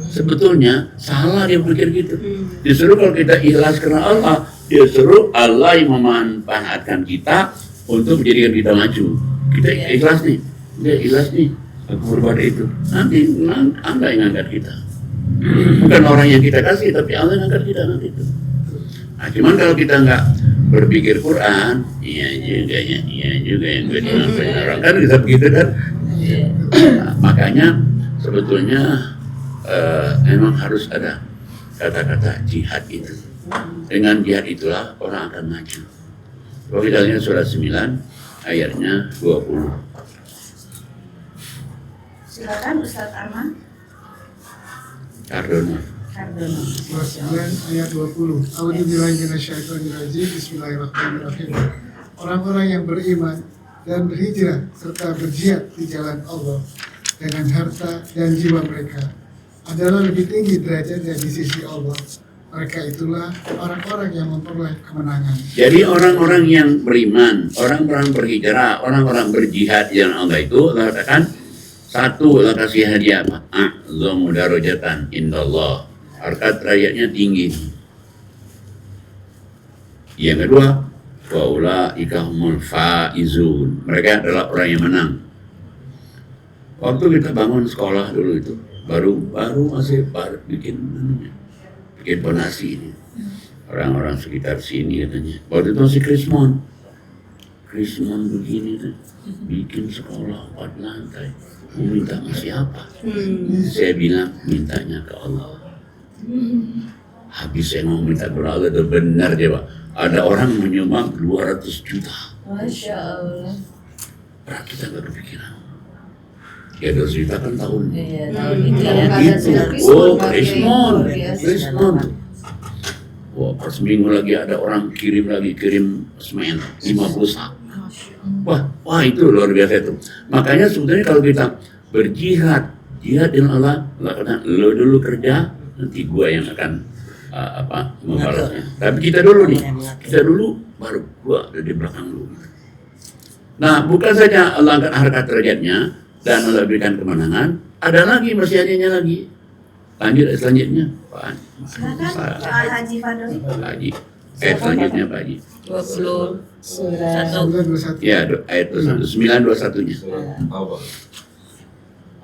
Sebetulnya salah dia pikir gitu. Justru kalau kita ikhlas karena Allah, justru Allah yang memanfaatkan kita untuk menjadikan kita maju. Kita ikhlas nih, aku berbuat itu. Nanti Anda yang angkat kita. Bukan orang yang kita kasih, tapi Allah yang angkat kita nanti itu. Nah, cuman kalau kita nggak berpikir Quran, iya juga yang gue dimanfaatin orang kan kita begitu kan. Nah, makanya sebetulnya memang harus ada kata-kata jihad itu. Dengan jihad itulah orang akan maju. Kalau kita lihat surah 9 ayatnya 20. Silakan Ustaz Arman. Kardono. Surah 9 ayat 20. A'udzubillahi minasyaitonirrajim. Bismillahirrahmanirrahim. Orang-orang yang beriman dan berhijrah serta berjihad di jalan Allah dengan harta dan jiwa mereka adalah lebih tinggi derajatnya di sisi Allah. Mereka itulah orang-orang yang memperoleh kemenangan. Jadi orang-orang yang beriman, orang-orang berhijrah, orang-orang berjihad di jalan Allah itu Allah katakan satu, Allah kasih hadiah apa? A'zamu darajatan indallah. Harkat derajatnya tinggi. Yang kedua, wa ulaika humul faizun. Mereka adalah orang yang menang. Waktu kita bangun sekolah dulu itu baru masih bikin donasi ini. Orang-orang sekitar sini katanya. Waktu itu masih Krismon begini tuh, bikin sekolah 4 lantai. Mau minta sama siapa? Saya bilang mintanya ke Allah. Habis saya mau minta ke Allah, itu benar dia Pak. Ada orang menyumbang 200 juta. Masya Allah. Berarti kita nggak kepikiran. Ya 200 juta kan tahun. Iya, tahun itu ya. Krismon. Wah, pas seminggu lagi ada orang kirim semen 50 sak. Wah itu luar biasa itu. Makanya sebetulnya kalau kita berjihad dengan Allah kata lo dulu kerja, nanti gua yang akan membalasnya. Tapi kita dulu baru gua ada di belakang lu. Nah, bukan saja Allah angkat harkat derajatnya dan Allah berikan kemenangan, ada lagi masih adanya lagi. Lanjut selanjutnya, Pak. Silakan Pak Haji Fadli. Pak Haji. Selanjutnya Pak Haji. 20 9:21. Ya, ayat 9:21-nya.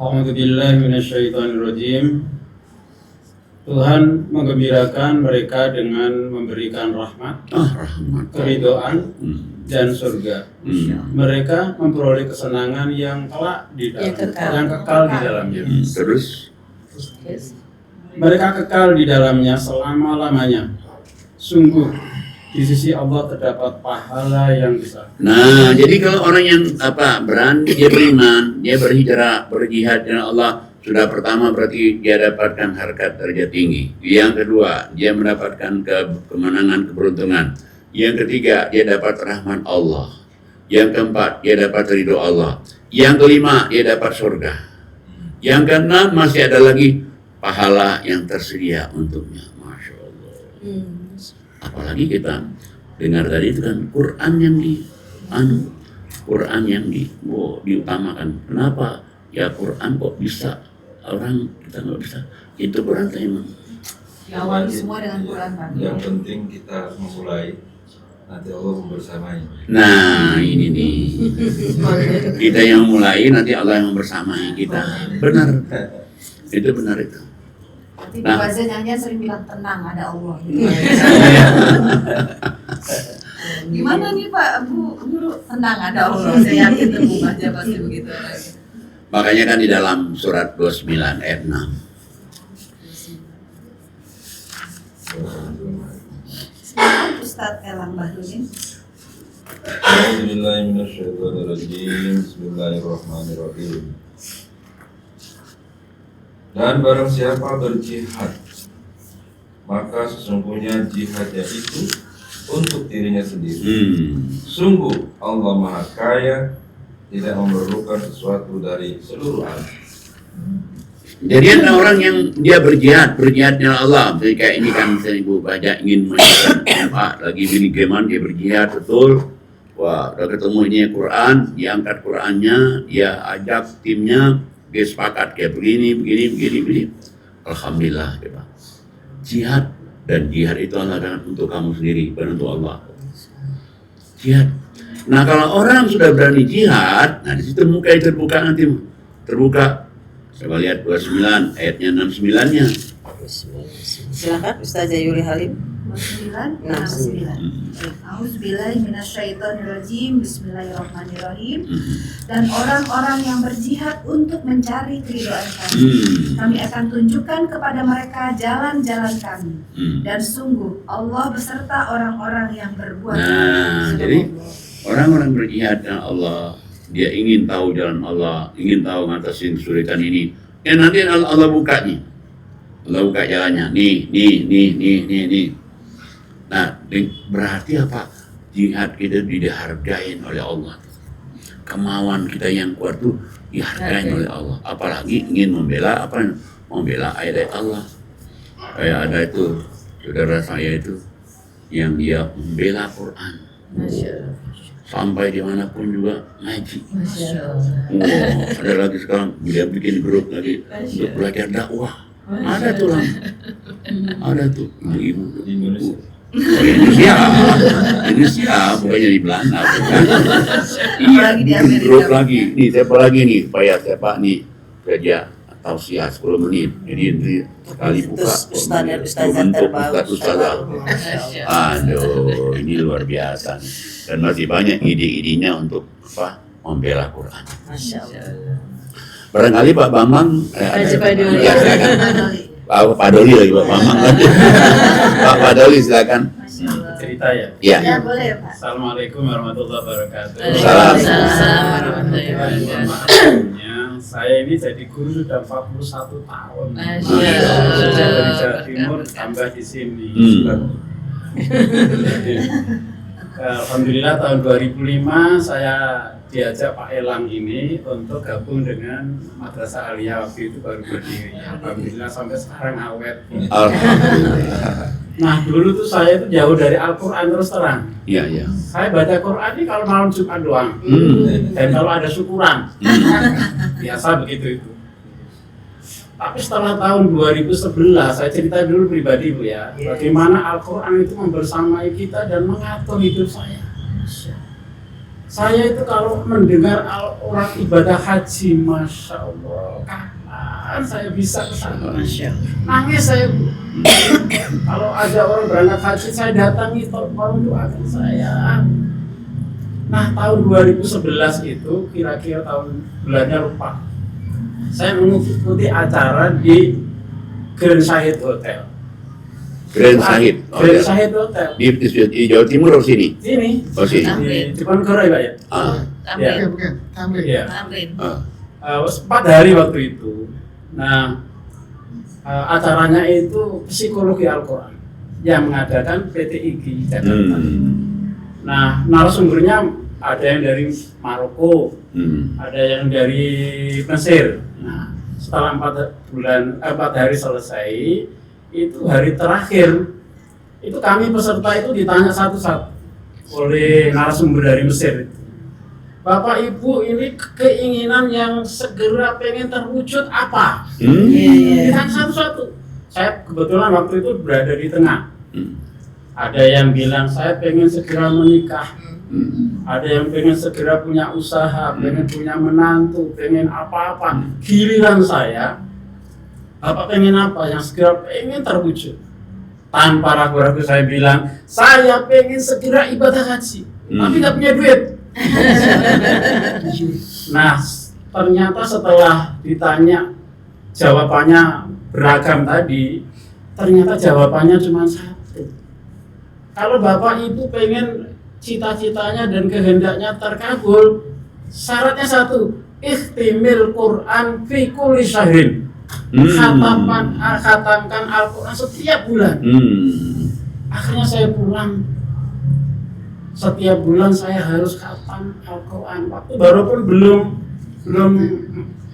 A'udzu billahi minasyaitonir rajim. Tuhan menggembirakan mereka dengan memberikan rahmat, Rahmat. keridhaan dan surga. Mereka memperoleh kesenangan yang kelak di dalam, yang kekal di dalamnya. Terus Mereka kekal di dalamnya selama-lamanya. Sungguh di sisi Allah terdapat pahala yang besar. nah, jadi kalau orang yang berani, dia beriman, dia berhijrah, berjihad dengan Allah, sudah pertama berarti dia dapatkan harkat derajat tinggi. Yang kedua, dia mendapatkan kemenangan, keberuntungan. Yang ketiga, dia dapat rahmat Allah. Yang keempat, dia dapat ridho Allah. Yang kelima, dia dapat surga. Yang keenam, masih ada lagi pahala yang tersedia untuknya. Masya Allah. Apalagi kita dengar tadi itu kan Quran yang Quran yang diutamakan. Kenapa? Ya Quran kok bisa, orang kita nggak bisa. Itu Quran memang. Diawali semua dengan Quran, Pak. Yang penting kita memulai, nanti Allah membersamai. Nah ini nih, kita yang mulai, nanti Allah yang membersamai kita. Benar, itu benar itu. Nanti Bu Bazan jangan sering bilang tenang, ada Allah. Gitu. Gimana nih Pak, Bu Guru? Tenang, ada Allah. Saya yakin tuh Bu Bazan pasti begitu. Makanya kan di dalam surat 29 ayat 6. Ustadz Elang Bahrudin. Bismillahirrahmanirrahim. Bismillahirrahmanirrahim. Dan barang siapa berjihad, maka sesungguhnya jihadnya itu untuk dirinya sendiri. Sungguh Allah Maha Kaya, tidak memerlukan sesuatu dari seluruh alam. Jadi ada orang yang dia berjihadnya Allah. Jadi kayak ini kan misalnya Ibu Baja ingin menjadi lagi Billy Geman, dia berjihad betul. Wah, udah ketemu ini Quran, diangkat Qurannya, dia ajak timnya, dia sepakat kayak begini. Alhamdulillah, ya Pak. Jihad dan jihad itu adalah untuk kamu sendiri, bukan untuk Allah. Jihad. Nah kalau orang sudah berani jihad, nah di situ muka terbuka nanti, terbuka. Coba lihat 29 ayatnya 69-nya. Silakan Ustazah Yuli Halim. 69. Auzubillahi minasyaitonirrajim. Bismillahirrahmanirrahim. Dan orang-orang yang berjihad untuk mencari keridhaan kami, kami akan tunjukkan kepada mereka jalan-jalan kami. Dan sungguh Allah beserta orang-orang yang berbuat baik. Nah, jadi orang-orang berjihad dengan Allah, dia ingin tahu jalan Allah, ingin tahu ngatasin kesulitan ini. Ya nanti Allah buka nih. Allah buka jalannya. Nih. Nah, berarti apa? Jihad kita dihargain oleh Allah. Kemauan kita yang kuat tuh dihargain oleh Allah. Apalagi ingin membela ayat Allah. Kayak ada itu saudara saya itu yang dia membela Quran. Sampai dimanapun juga ngaji. Ada lagi sekarang dia bikin grup lagi untuk belajar dakwah. Ada tuh lah. Ada tuh ibu-ibu. Indonesia bukannya di Belanda, bukan? Iya, bikin grup lagi. Nih siapa lagi nih? Supaya siapa nih kerja tausiah 10 menit. Jadi sekali buka untuk ustazah. Aduh, ini luar biasa. Dan masih banyak ide-idenya untuk apa? Membela Quran. Masya Allah. Barangkali Pak Bambang Pak Doli. Ya, silakan. Pak Doli lagi Pak Bambang. Pak Doli silakan. Cerita ya. Iya. Ya boleh Pak. Assalamualaikum warahmatullahi wabarakatuh. Waalaikumsalam warahmatullahi wabarakatuh. Maksudnya saya ini jadi guru sudah 41 tahun. Sejak dari Jawa Timur tambah di sini. Alhamdulillah tahun 2005 saya diajak Pak Elang ini untuk gabung dengan Madrasah Aliyah, waktu itu baru berdiri. Alhamdulillah sampai sekarang awet. Alhamdulillah. Nah dulu tuh saya itu jauh dari Al-Quran terus terang. Iya. Saya baca Quran ini kalau malam Jumat doang. Dan kalau ada syukuran. Biasa begitu itu. Tapi setelah tahun 2011, saya cerita dulu pribadi Bu ya, bagaimana Al-Quran itu membersamai kita dan mengatur hidup saya. Saya itu kalau mendengar orang ibadah haji, Masya Allah, kapan saya bisa ke sana? Nangis saya. Kalau ada orang berangkat haji, saya datangi, tolong doakan saya. Nah tahun 2011 itu, kira-kira bulannya lupa, saya mengikuti acara di Grand Shahid Hotel. Grand Shahid. Grand Shahid Hotel. Di Jawa Timur atau sini? Sini. Oh sini. Di Diponegoro ya Pak ya? Tamrin. Bukan, Tamrin. Iya. Tamrin. 4 hari waktu itu. Nah, acaranya itu psikologi Al-Quran yang mengadakan PT IGI Jakarta. Nah, narasumbernya ada yang dari Maroko, ada yang dari Mesir. Nah, setelah 4 hari selesai, itu hari terakhir itu kami peserta itu ditanya satu-satu oleh narasumber dari Mesir itu. Bapak Ibu ini keinginan yang segera pengen terwujud apa? Ditanya satu-satu. Saya kebetulan waktu itu berada di tengah. Ada yang bilang saya pengen segera menikah. Ada yang pengen segera punya usaha, pengen punya menantu, pengen apa-apa. Giliran saya, Bapak pengen apa yang segera pengen terwujud? Tanpa ragu-ragu saya bilang, saya pengen segera ibadah haji, tapi nggak punya duit. Nah, ternyata setelah ditanya jawabannya beragam tadi, ternyata jawabannya cuma satu. Kalau Bapak Ibu pengen cita-citanya dan kehendaknya terkabul, syaratnya satu, ikhtimil Quran fi kulli syahrin. Khatamkan Al-Quran setiap bulan. Akhirnya saya pulang. Setiap bulan saya harus khatam Al-Quran. Waktu baru pun belum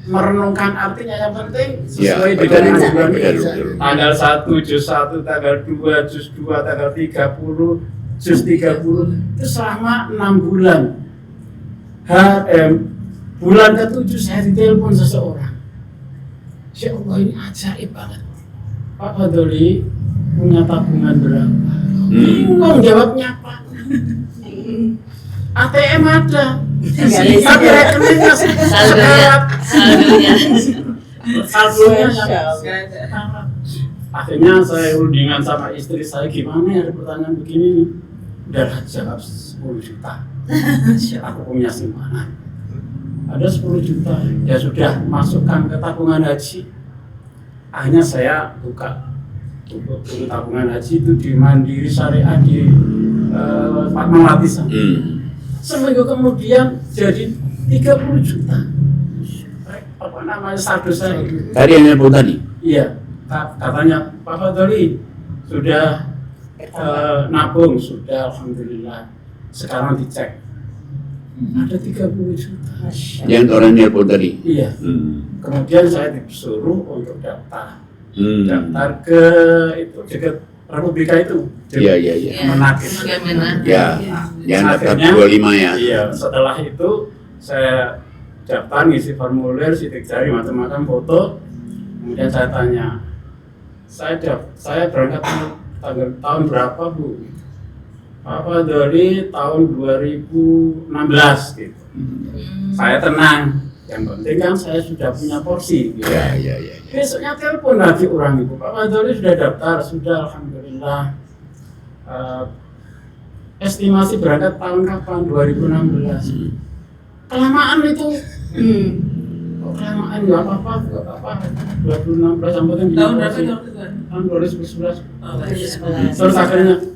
merenungkan artinya, yang penting sesuai dengan bulan itu. Tanggal 1 juz 1, tanggal 2 juz 2, tanggal 30 juz 30. Itu selama 6 bulan. Bulan ke-7 saya ditelepon seseorang. Ya Allah, ini ajaib banget. Pak Fadoli punya tabungan berapa? Bingung jawabnya apa? ATM ada, tapi rekeningnya saldonya akhirnya saya rundingan sama istri saya, gimana ya, ada pertanyaan begini nih. Udah jawab 10 juta. Aku punya simpanan ada 10 juta, ya sudah masukkan ke tabungan haji. Akhirnya saya buka tabungan haji itu di Mandiri Syariah di Fatmawati. Seminggu kemudian jadi 30 juta. Apa namanya, saldo saya. Tadi yang nelpon tadi? Iya, katanya Pak Fadoli sudah nabung, sudah alhamdulillah. Sekarang dicek ada 30 juta. Yang orang nelpon tadi? Iya. Kemudian saya disuruh untuk daftar. Daftar ke itu dekat Republika itu. Iya. Menakis. Ya, yang daftar 25 ya. Iya, setelah itu saya daftar, ngisi formulir, sidik jari, macam-macam foto. Kemudian saya tanya, saya berangkat tahun berapa, Bu? Apa dari tahun 2016 gitu. Saya tenang, yang penting kan saya sudah punya porsi gitu. Iya. Besoknya telepon lagi orang itu, Pak Fadoli sudah daftar, sudah alhamdulillah. Estimasi berangkat tahun kapan? 2016. Kelamaan itu. Kelamaan nggak apa-apa. 2016 sampai kan tahun berapa? Tahun 2011. Terus akhirnya,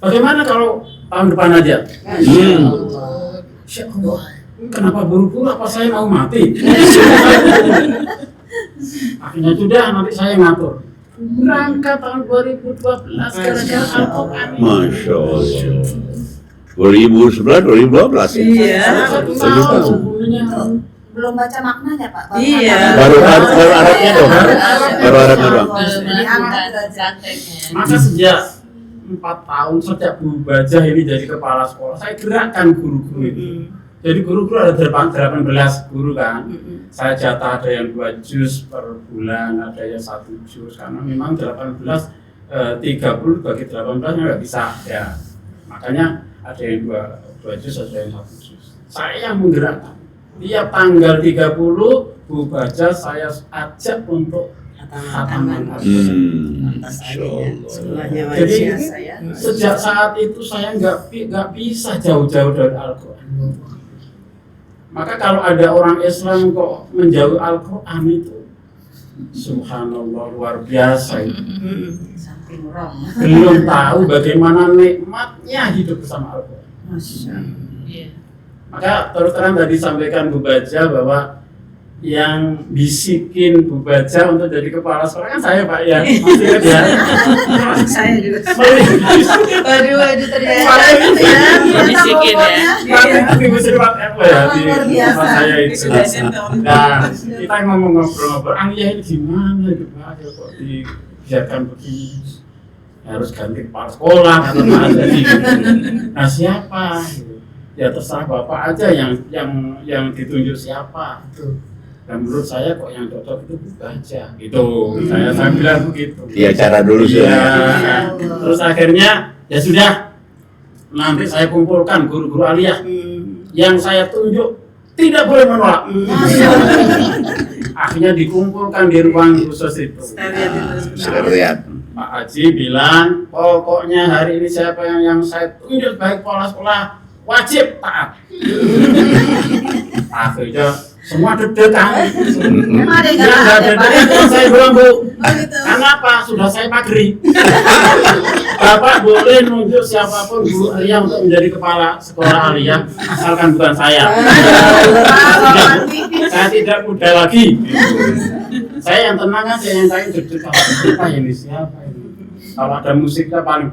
bagaimana kalau tahun depan aja? Insya Allah. Kenapa buru-buru? Apa saya mau mati? Akhirnya sudah, nanti saya ngatur. Berangkat tahun 2012 gara-gara Al-Quran. Masya Allah. 2011, 2012 ya? Iya. Belum baca maknanya, Pak. Iya. Baru Arabnya dong. Baru Arabnya dong. Maka sejak 4 tahun sejak Bu Bajah ini jadi kepala sekolah, saya gerakkan guru-guru itu. Jadi guru-guru ada 18 guru kan. Saya jatah ada yang 2 juz per bulan, ada yang 1 juz, karena memang 30 bagi 18 nggak bisa ya. Makanya ada yang 2 juz, ada yang 1 juz. Saya yang menggerakkan. Tiap tanggal 30 Bu Bajah saya ajak untuk khataman Al-Quran. Jadi sejak saat itu saya nggak bisa jauh-jauh dari Al-Quran. Maka kalau ada orang Islam kok menjauh Al-Quran itu, subhanallah, luar biasa itu. Belum tahu bagaimana nikmatnya hidup bersama Al-Quran. Maka terus terang tadi sampaikan Bu Bajah bahwa yang bisikin Bu Bajah untuk jadi kepala sekolah kan saya, Pak, ya. Masih ingat ya? Saya juga. Waduh, ternyata Bisikin ya. Nanti Ibu Sri WhatsApp ya di tempat saya itu. Nah, kita ngobrol-ngobrol, ya ini gimana itu, Pak, ya kok dibiarkan begini, harus ganti kepala sekolah atau apa jadi. Nah, siapa? ya terserah Bapak aja yang ditunjuk siapa. Dan menurut saya kok yang cocok itu Bu aja gitu. Saya bilang begitu. Iya, cara dulu sih. Ya. Terus akhirnya ya sudah, nanti saya kumpulkan guru-guru aliyah yang saya tunjuk tidak boleh menolak. Akhirnya dikumpulkan di ruang khusus itu. Sekretariat. Pak Haji bilang, pokoknya hari ini siapa yang saya tunjuk sebagai kepala sekolah wajib taat. Akhirnya semua deg-degan. Memang ada yang Ya, nggak nggak ada, ada. Pak. Saya bilang, Bu, gitu. karena apa? Sudah saya pagri. Bapak boleh nunjuk siapapun Bu yang untuk menjadi kepala sekolah aliyah, asalkan bukan saya. Saya tidak muda lagi. Saya yang tenang aja, yang saya deg-degan. Siapa ini? Siapa ini? Kalau ada musiknya paling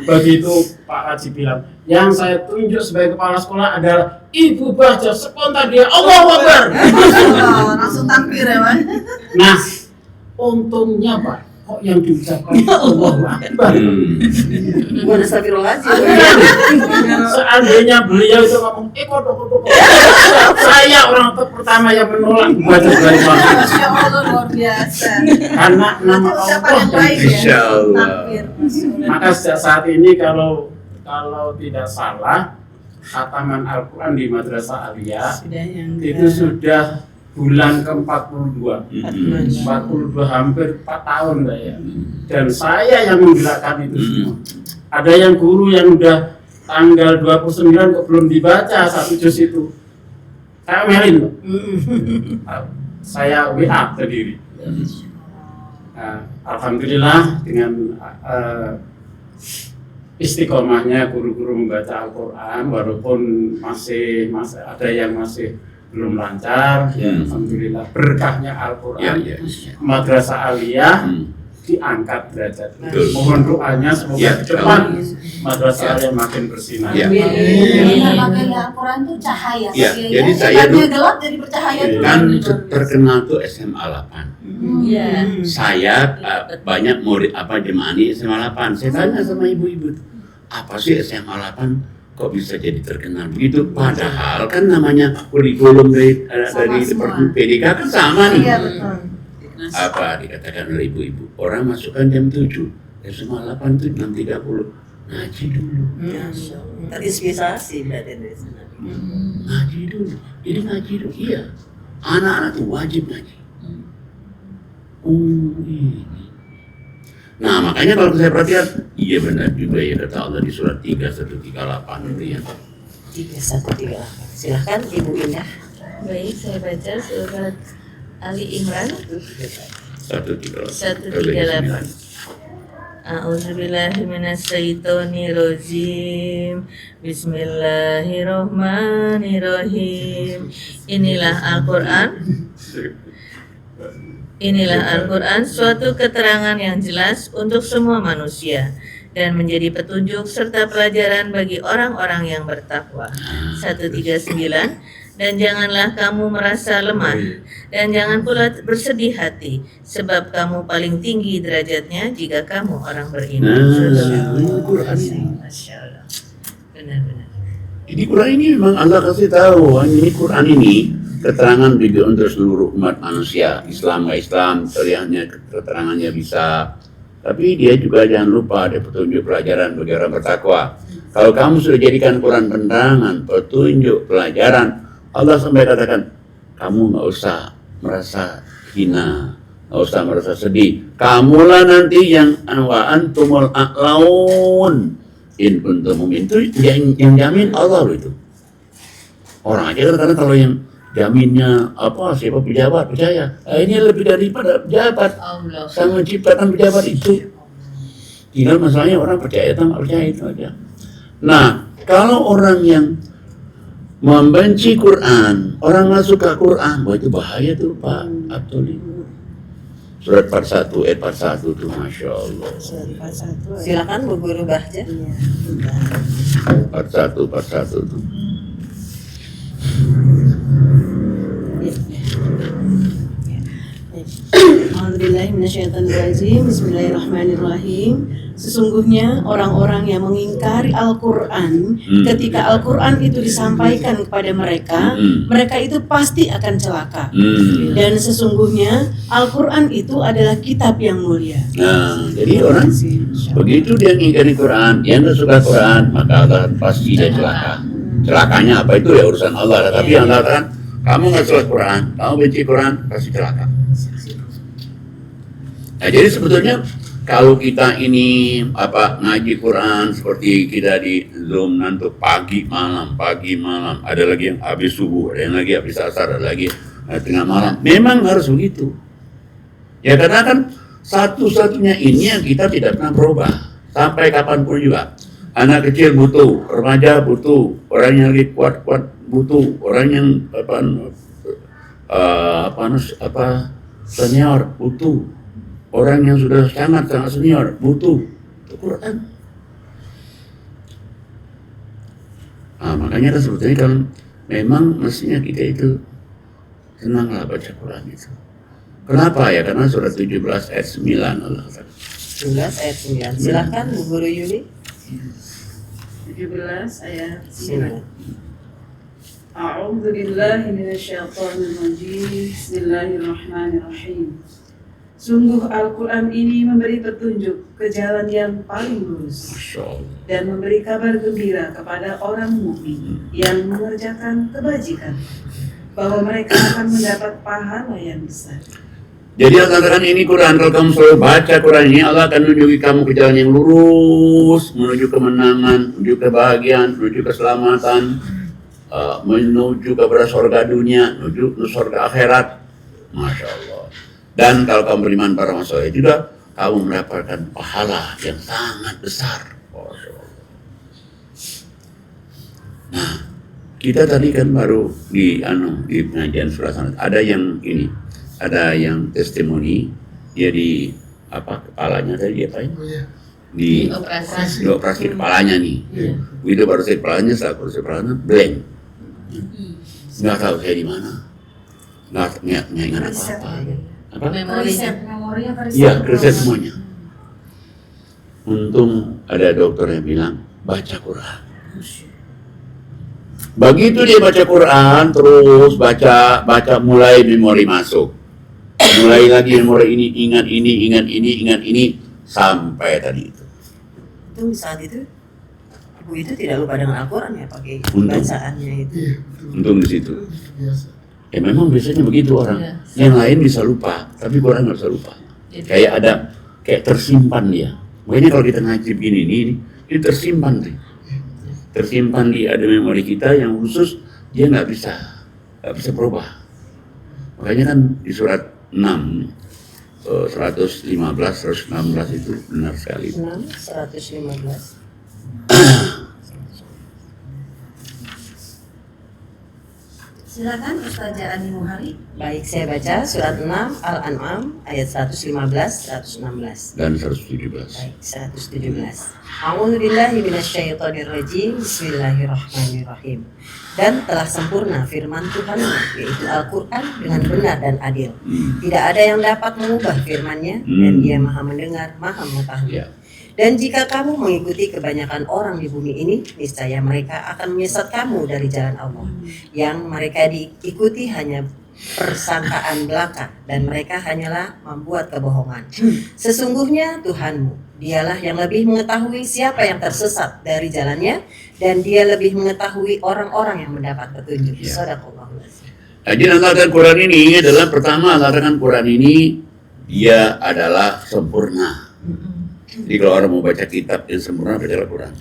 begitu Pak Haji bilang, yang saya tunjuk sebagai kepala sekolah adalah Ibu Bahja, spontan dia Allahu Akbar. Langsung tampil ya, Pak. Nah, untungnya Pak, kok yang diucapkan Allahu Akbar. Bukan astagfirullahaladzim. Seandainya beliau itu ngomong, kodok. Saya orang pertama yang menolak baca dari Bapak. Masya Allah, luar biasa. Karena nama Ucapan Allah yang yang baik ya. Insya Allah. Tampil. Maka sejak saat ini kalau tidak salah, khataman Al-Quran di Madrasah Aliyah Sudah yang itu sudah bulan ke-42. 42 hampir 4 tahun Mbak ya. Dan saya yang menggerakkan itu semua. Ada yang guru yang udah tanggal 29 kok belum dibaca satu juz itu. Saya omelin Mbak. Saya WA sendiri. Nah, alhamdulillah dengan istiqomahnya guru-guru membaca Al-Quran, walaupun masih ada yang masih belum lancar, ya alhamdulillah berkahnya Al-Quran, Madrasah Aliyah diangkat derajat. Mohon doanya semoga ke depan Madrasah Aliyah makin bersinar. Dengan makanya Al-Quran itu cahaya. Iya, Pak Kiai, jadi ya. saya Tadinya gelap jadi bercahaya dulu. Kan terkenal tuh SMA 8. Saya banyak murid jemaah ini SMA 8. Saya tanya sama ibu-ibu, apa sih SMA 8 kok bisa jadi terkenal begitu? Padahal kan namanya kurikulum dari Departemen PDK kan sama nih. Iya, betul. Apa dikatakan oleh ibu-ibu? Orang masukkan jam 7, SMA 8 itu 6.30. Ngaji dulu. Terinspirasi berarti dari sana. Ngaji dulu. Jadi ngaji dulu. Iya. Anak-anak tuh wajib ngaji. Nah makanya kalau saya perhatikan, iya benar juga ya kata Allah di surat 3138 itu ya. 3138. Silahkan Ibu Indah. Baik, saya baca surat Ali Imran 138. A'udzubillahiminasyaitonirrajim. Bismillahirrahmanirrahim. Inilah Al-Quran, suatu keterangan yang jelas untuk semua manusia dan menjadi petunjuk serta pelajaran bagi orang-orang yang bertakwa. 139. Dan janganlah kamu merasa lemah dan jangan pula bersedih hati, sebab kamu paling tinggi derajatnya jika kamu orang beriman. Masya Allah. Benar-benar. Jadi Quran ini memang Allah kasih tahu, ini Quran ini keterangan juga untuk seluruh umat manusia, Islam nggak Islam, terlihatnya keterangannya bisa. Tapi dia juga jangan lupa ada petunjuk pelajaran bagi orang bertakwa. Kalau kamu sudah jadikan Quran penerangan, petunjuk, pelajaran, Allah sampai katakan, kamu nggak usah merasa hina, nggak usah merasa sedih. Kamulah nanti yang antumul a'laun in kuntum mu'minin. Itu yang jamin Allah loh itu. Orang aja kadang-kadang kalau yang jaminnya siapa pejabat percaya, ini lebih daripada pejabat. Sang menciptakan pejabat itu. Tinggal masalahnya orang percaya atau nggak percaya itu aja. Nah, kalau orang yang membenci Quran, orang nggak suka Quran, wah itu bahaya tuh Pak Abdul. Surat 41 ayat 41 tuh, Masya Allah. Silakan Bu Guru Bahja. 41 tuh. A'udzubillahi minasyaitonirrajim. Bismillahirrahmanirrahim. Sesungguhnya orang-orang yang mengingkari Al-Quran, ketika Al-Quran itu disampaikan kepada mereka, mereka itu pasti akan celaka. Dan sesungguhnya Al-Quran itu adalah kitab yang mulia. Nah, jadi orang begitu dia mengingkari Quran, dia nggak suka Quran, maka akan pasti dia celaka. Celakanya apa itu ya urusan Allah. Tapi yang katakan kamu nggak suka Quran, kamu benci Quran, pasti celaka. Nah, jadi sebetulnya kalau kita ini ngaji Quran seperti kita di Zoom nanti pagi malam, ada lagi yang habis subuh, ada yang lagi habis asar, ada lagi tengah malam. Memang harus begitu. Ya karena kan satu-satunya ini yang kita tidak pernah berubah sampai kapanpun juga. Anak kecil butuh, remaja butuh, orang yang lagi kuat-kuat butuh, orang yang senior butuh. Orang yang sudah sangat senior butuh Al-Quran. Nah, makanya kan sebetulnya kan memang mestinya kita itu senanglah baca Quran itu. Kenapa ya? Karena surat 17 ayat 9 Allah. 17 ayat 9. Silakan Bu Guru Yuli. 17 ayat 9. A'udzubillahi minasyaitonirrajim. Bismillahirrahmanirrahim. Sungguh Al-Quran ini memberi petunjuk ke jalan yang paling lurus dan memberi kabar gembira kepada orang mukmin yang mengerjakan kebajikan bahwa mereka akan mendapat pahala yang besar. Jadi Allah katakan ini Quran, kalau kamu selalu baca Quran ini, Allah akan menunjuki kamu ke jalan yang lurus, menuju kemenangan, menuju kebahagiaan, menuju keselamatan, menuju kepada surga dunia, menuju ke surga akhirat. Masya Allah. Dan kalau kamu beriman pada masalah juga, kamu mendapatkan pahala yang sangat besar. Nah, kita tadi kan baru di pengajian surah sana, ada yang ini, ada yang testimoni, dia di kepalanya tadi apain? Di operasi kepalanya nih. Begitu baru saya kepalanya, setelah operasi kepalanya blank. Nggak tahu saya di mana. Nggak ingat apa-apa. Memorinya iya, riset semuanya. Untung ada dokter yang bilang baca Quran. Begitu dia baca Quran, terus baca mulai memori masuk. Mulai lagi memori ini, ingat ini sampai tadi itu. Itu saat itu Ibu itu tidak lupa dengan Al-Quran ya, pakai bacaannya itu. Untung di situ. Ya memang biasanya begitu orang. Yang lain bisa lupa, tapi orang nggak bisa lupa. Kayak tersimpan dia. Makanya kalau kita ngaji begini ini tersimpan tuh. Tersimpan di ada memori kita yang khusus, dia nggak bisa berubah. Makanya kan di surat 6, 115, 116 itu benar sekali. 6, 115. Silakan Ustazah Ani Muhari. Baik, saya baca surat 6 Al-An'am ayat 115, 116 dan 117. Baik, 117. A'udzubillahi minasyaitonirrajim. Bismillahirrahmanirrahim. Dan telah sempurna firman Tuhan, yaitu Al-Quran, dengan benar dan adil. Tidak ada yang dapat mengubah firman-Nya, dan Dia Maha mendengar, Maha mengetahui. Dan jika kamu mengikuti kebanyakan orang di bumi ini, niscaya mereka akan menyesat kamu dari jalan Allah. Yang mereka diikuti hanya persangkaan belaka, dan mereka hanyalah membuat kebohongan. Sesungguhnya Tuhanmu, Dialah yang lebih mengetahui siapa yang tersesat dari jalannya, dan Dia lebih mengetahui orang-orang yang mendapat petunjuk. Shadaqallahul Azim. Jadi Allah katakan Quran ini adalah pertama, Allah katakan Quran ini dia adalah sempurna. Jadi kalau orang mau baca kitab yang sempurna, baca Al-Quran.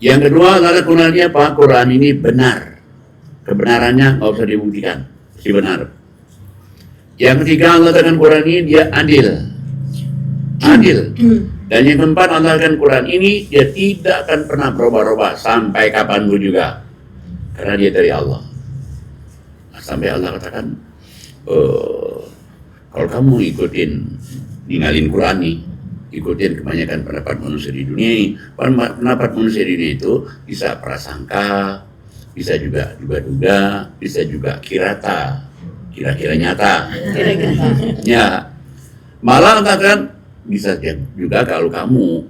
Yang kedua, Allah Qurannya apa? Quran ini benar. Kebenarannya nggak usah dibuktikan, pasti benar. Yang ketiga, Allah katakan Quran ini dia adil. Dan yang keempat, Allah katakan Quran ini dia tidak akan pernah berubah-ubah sampai kapanpun juga, karena dia dari Allah. Sampai Allah katakan, kalau kamu ninggalin Quran nih, ikutin kebanyakan pendapat manusia di dunia ini. Pendapat manusia di dunia itu bisa prasangka, bisa juga duga-duga, bisa juga kirata. kira-kira nyata. Ya, malah katakan bisa juga kalau kamu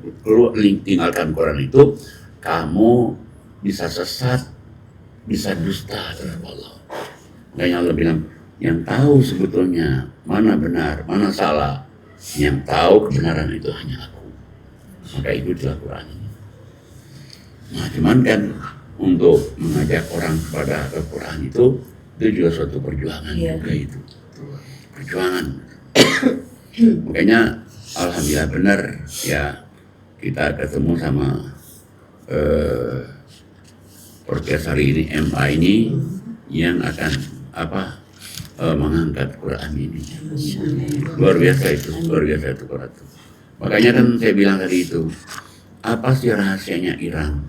tinggalkan Quran itu, kamu bisa sesat, bisa dusta terhadap Allah. Makanya Allah bilang, yang tahu sebetulnya mana benar, mana salah, yang tahu kebenaran itu hanya aku. Maka ikutilah Quran ini. Nah, cuman kan untuk mengajak orang kepada Al-Quran itu juga suatu perjuangan juga itu. Perjuangan. Makanya alhamdulillah benar ya kita ketemu sama podcast hari ini MA ini yang akan mengangkat Quran ini. Luar biasa itu Quran itu. Makanya kan saya bilang tadi itu, apa sih rahasianya Iran?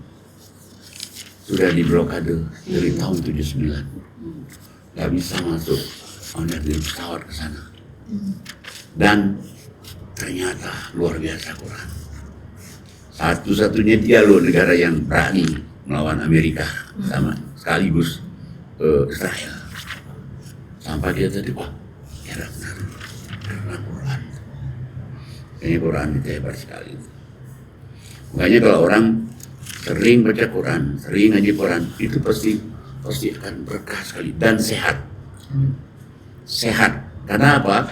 Sudah diblokade dari tahun 79, nggak bisa masuk dari pesawat ke sana. Dan ternyata luar biasa Quran. Satu-satunya dia loh negara yang berani melawan Amerika sama sekaligus Israel. Sampai dia tadi kira benar Quran. Ini Quran itu hebat sekali. Makanya kalau orang sering baca Quran, sering ngaji Quran, itu pasti akan berkah sekali dan sehat. Sehat. Karena apa?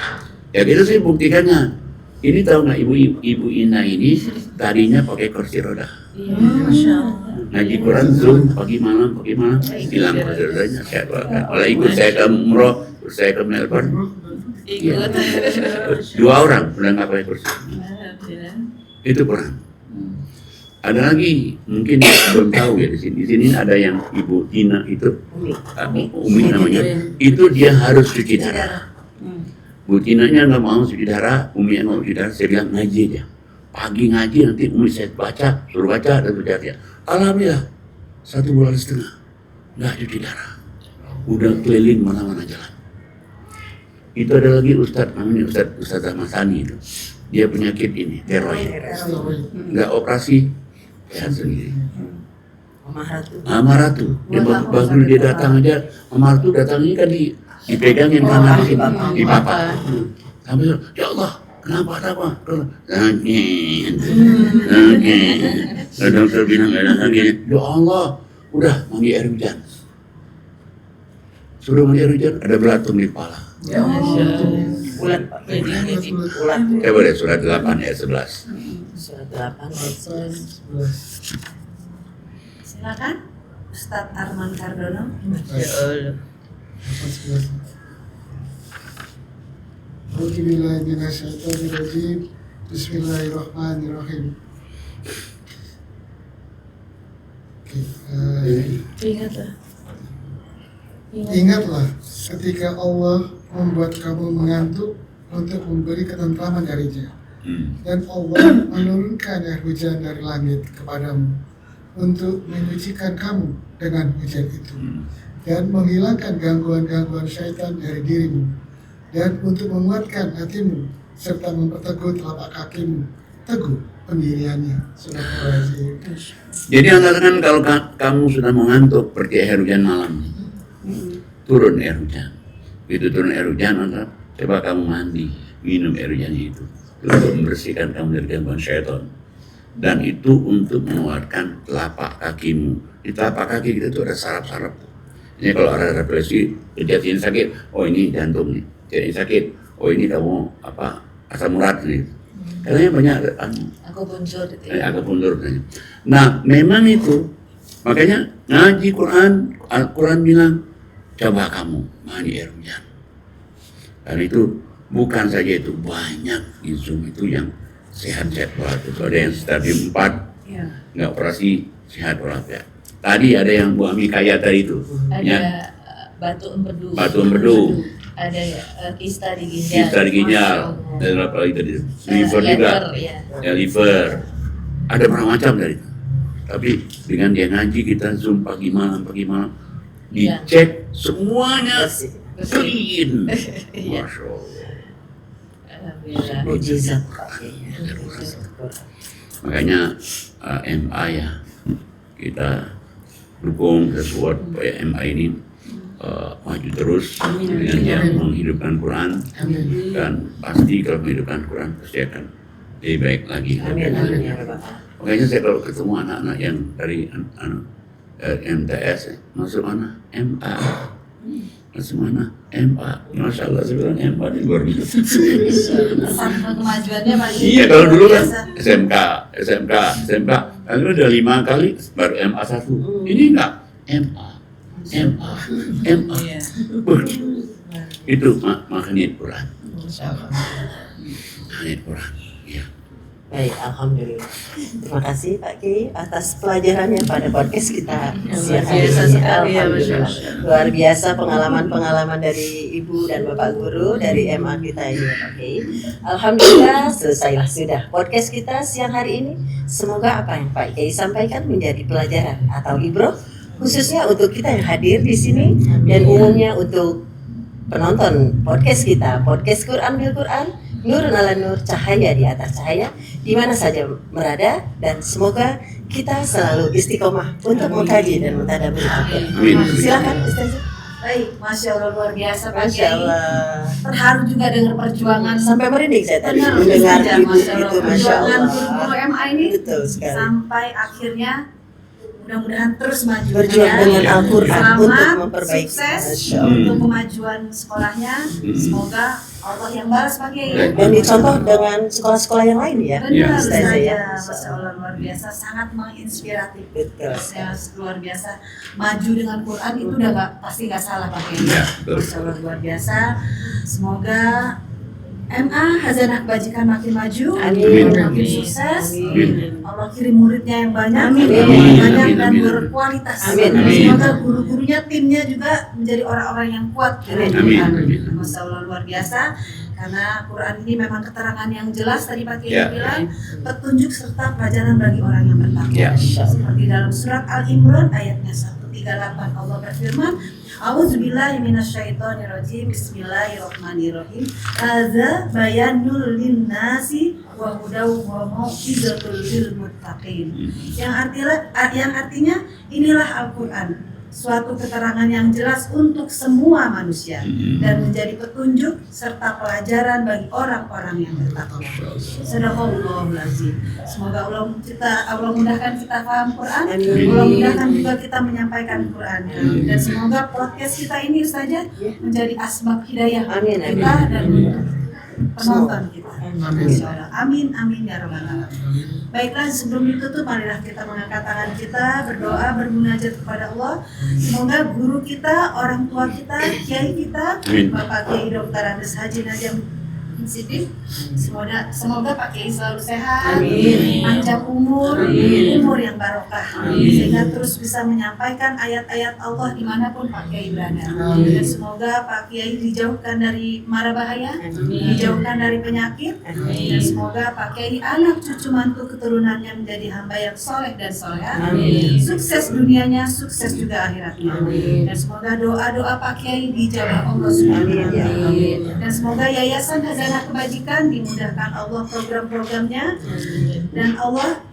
Ya kita sih buktikannya. Ini tahu nggak ibu Ina ini tadinya pakai kursi roda. Ngaji Quran Zoom pagi malam hilang kursi rodanya. Sehat banget. Kalau ikut saya ke umroh, terus saya ke Melbourne. Ikut. 2 orang udah nggak pakai kursi. Itu Quran. Ada lagi mungkin belum tahu ya di sini. Di sini ada yang Ibu Ina itu, Umi namanya. Itu dia harus cuci darah. Bu Tinanya nggak mau cuci darah, Umi yang mau cuci darah. Saya bilang ngaji aja. Pagi ngaji nanti Umi saya baca, suruh baca dan baca dia. Alhamdulillah 1,5 bulan nggak cuci darah. Udah keliling mana-mana jalan. Itu ada lagi Ustadz namanya Ustadz Ahmad Sani itu. Dia penyakit ini, tiroid. Nggak operasi, sehat sendiri. Amaratu. Dia baru dia datang aja, Amaratu datangnya kan dipegangin tangan di papa. Sampai ya Allah, kenapa? Sakit. Dokter bilang ada sakit. Ya Allah, udah mandi air hujan. Suruh mandi air hujan, ada belatung di kepala. Ya Ulat. Coba deh surat 8 ayat 11. Surat 8 ayat 11. Silakan Ustadz Arman Kardono. Ya Allah. Bismillahirrahmanirrahim. Ingatlah ketika Allah membuat kamu mengantuk untuk memberi ketentraman darinya, dan Allah menurunkan air hujan dari langit kepadamu untuk menyucikan kamu dengan hujan itu, dan menghilangkan gangguan-gangguan syaitan dari dirimu, dan untuk menguatkan hatimu serta memperteguh telapak kakimu teguh pendiriannya. Jadi katakan kalau kamu sudah mengantuk pergi air hujan malam, turun air hujan. Itu turun air hujan, coba kamu mandi, minum air hujannya itu untuk membersihkan kamu dari gangguan syaitan. Dan itu untuk menguatkan telapak kakimu. Di telapak kaki kita itu ada saraf-saraf. Ini kalau ada refleksi, kejadian sakit, oh ini jantung nih. Kejadian sakit, oh ini kamu asam urat nih. Katanya banyak akupuntur. Nah, memang itu. Makanya ngaji Quran, Al-Quran bilang, coba kamu mandi air hujan. Dan itu bukan saja itu, banyak di Zoom itu yang sehat-sehat walafiat. Ada yang stadium 4, nggak operasi, sehat walafiat. Tadi ada yang Bu Ami Kaya tadi itu. Ada batu empedu. Ada kista di ginjal. Dan apa lagi tadi? Liver juga. Ya liver. Ada macam dari itu. Tapi dengan dia ngaji kita Zoom pagi malam dicek semuanya clean. Masya Allah. Mujizat. Makanya MA ya kita dukung sesuatu supaya MA ini maju terus dengan yang menghidupkan Quran, dan pasti kalau menghidupkan Quran pasti akan lebih baik lagi. Makanya saya kalau ketemu anak-anak yang dari MTS, masuk mana? MA. Masuk mana? MA. Masya Allah, saya bilang MA ini luar biasa. Sampai kemajuannya Pak. Iya, kalau dulu kan SMK. Lalu udah 5 kali baru MA 1. Ini enggak, MA. Itu makanya Quran. Makanya Quran. Iya. Baik, alhamdulillah. Terima kasih Pak Kiai atas pelajarannya pada podcast kita siang hari ini. Alhamdulillah. Luar biasa pengalaman-pengalaman dari Ibu dan Bapak Guru dari MA kita ini Pak Kiai. Alhamdulillah selesailah sudah podcast kita siang hari ini. Semoga apa yang Pak Kiai sampaikan menjadi pelajaran atau ibroh khususnya untuk kita yang hadir di sini dan umumnya untuk penonton podcast kita, podcast Quran bil Quran. Nurun ala nur, cahaya di atas cahaya, di mana saja berada, dan semoga kita selalu istiqomah untuk mengkaji dan mentadabbur Al-Quran. Silakan Ustazah. Baik, Masya Allah luar biasa Pak Masya Kiai. Allah. Terharu juga dengar perjuangan Sampai merinding saya tadi Benar, mendengar Ustazah, ibu Masya Allah. itu, Masya Perjuangan Allah. guru-guru MA ini Betul sekali. sampai akhirnya mudah-mudahan terus maju Berjuang dengan Al-Quran untuk Selamat, memperbaiki. sukses Masya Allah. untuk kemajuan sekolahnya. Semoga Allah yang balas Pak Kiai. Dan dicontoh dengan sekolah-sekolah yang lain ya. Benar Ustazah ya. saja, Masya Allah luar biasa, sangat menginspiratif. Betul. Ya, luar biasa, maju dengan Quran itu udah pasti nggak salah Pak Kiai. Ya, betul. Masya Allah luar biasa. Semoga MA Hazanah Kebajikan makin maju, Amin. makin sukses. Amin. Allah kirim muridnya yang banyak, Amin. banyak Amin. dan Amin. berkualitas. Amin. Amin. Semoga guru-gurunya, timnya juga menjadi orang-orang yang kuat. Amin. Amin. Amin. Masya Allah luar biasa. Karena Quran ini memang keterangan yang jelas tadi Pak Kiai Ya. bilang, petunjuk serta pelajaran bagi orang yang bertakwa. Ya. Seperti dalam surat Al-Imran ayatnya 138 Allah berfirman, A'udzubillahi minasyaitonirrajim. Bismillahirrahmanirrahim. Hadza bayanul linnasi wa hudaw wa mau'izatul lil muttaqin. Yang artinya inilah Al-Qur'an, suatu keterangan yang jelas untuk semua manusia dan menjadi petunjuk serta pelajaran bagi orang-orang yang bertakwa. Sadaqallahul azim. Semoga Allah mudahkan kita paham Quran. Amin. Allah mudahkan juga kita menyampaikan Quran. Dan semoga podcast kita ini saja menjadi asbab hidayah Amin, amin. kita dan penonton kita. Amin. Insyaallah. Amin amin ya rabbal alamin. Baiklah, sebelum ditutup marilah kita mengangkat tangan kita, berdoa, bermunajat kepada Allah. Semoga guru kita, orang tua kita, kiai kita, Amin. Bapak Kiai Dr. Andes Haji Najam Siddiq, semoga Pak Kiai selalu sehat, Amin. panjang umur, Amin. umur yang barokah, sehingga terus bisa menyampaikan ayat-ayat Allah dimanapun Pak Kiai berada. Dan semoga Pak Kiai dijauhkan dari mara bahaya, dijauhkan dari penyakit, dan semoga Pak Kiai anak cucu mantu keturunannya menjadi hamba yang soleh dan soleha, sukses dunianya, sukses juga akhiratnya. Dan semoga doa-doa Pak Kiai dijawab Allah Subhanahu wa Ta'ala. Dan semoga Yayasan Hazanah Kebajikan dimudahkan Allah program-programnya, dan Allah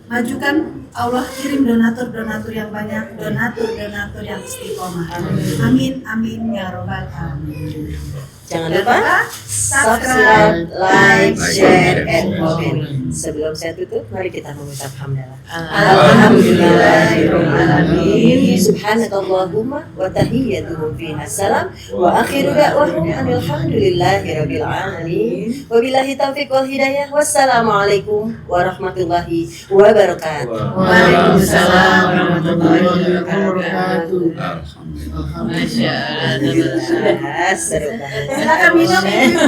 majukan, Allah kirim donatur-donatur yang banyak, donatur-donatur yang istiqomah. Amin amin ya robbal alamin. Jangan lupa subscribe, like, share, and comment. Sebelum saya tutup, mari kita mengucap hamdalah. Alhamdulillahirrahmanirrahim. Subhanakallahumma wa tahiyyatuhum fiha salam wa akhiru da'wahum alhamdulillahirabbil alamin. Wabillahi taufiq wal hidayah. Wassalamualaikum warahmatullahi wabarakatuh. Waalaikumsalam warahmatullahi wabarakatuh. Alhamdulillah. Masya Allah. Seru banget. Silakan minum Ibu.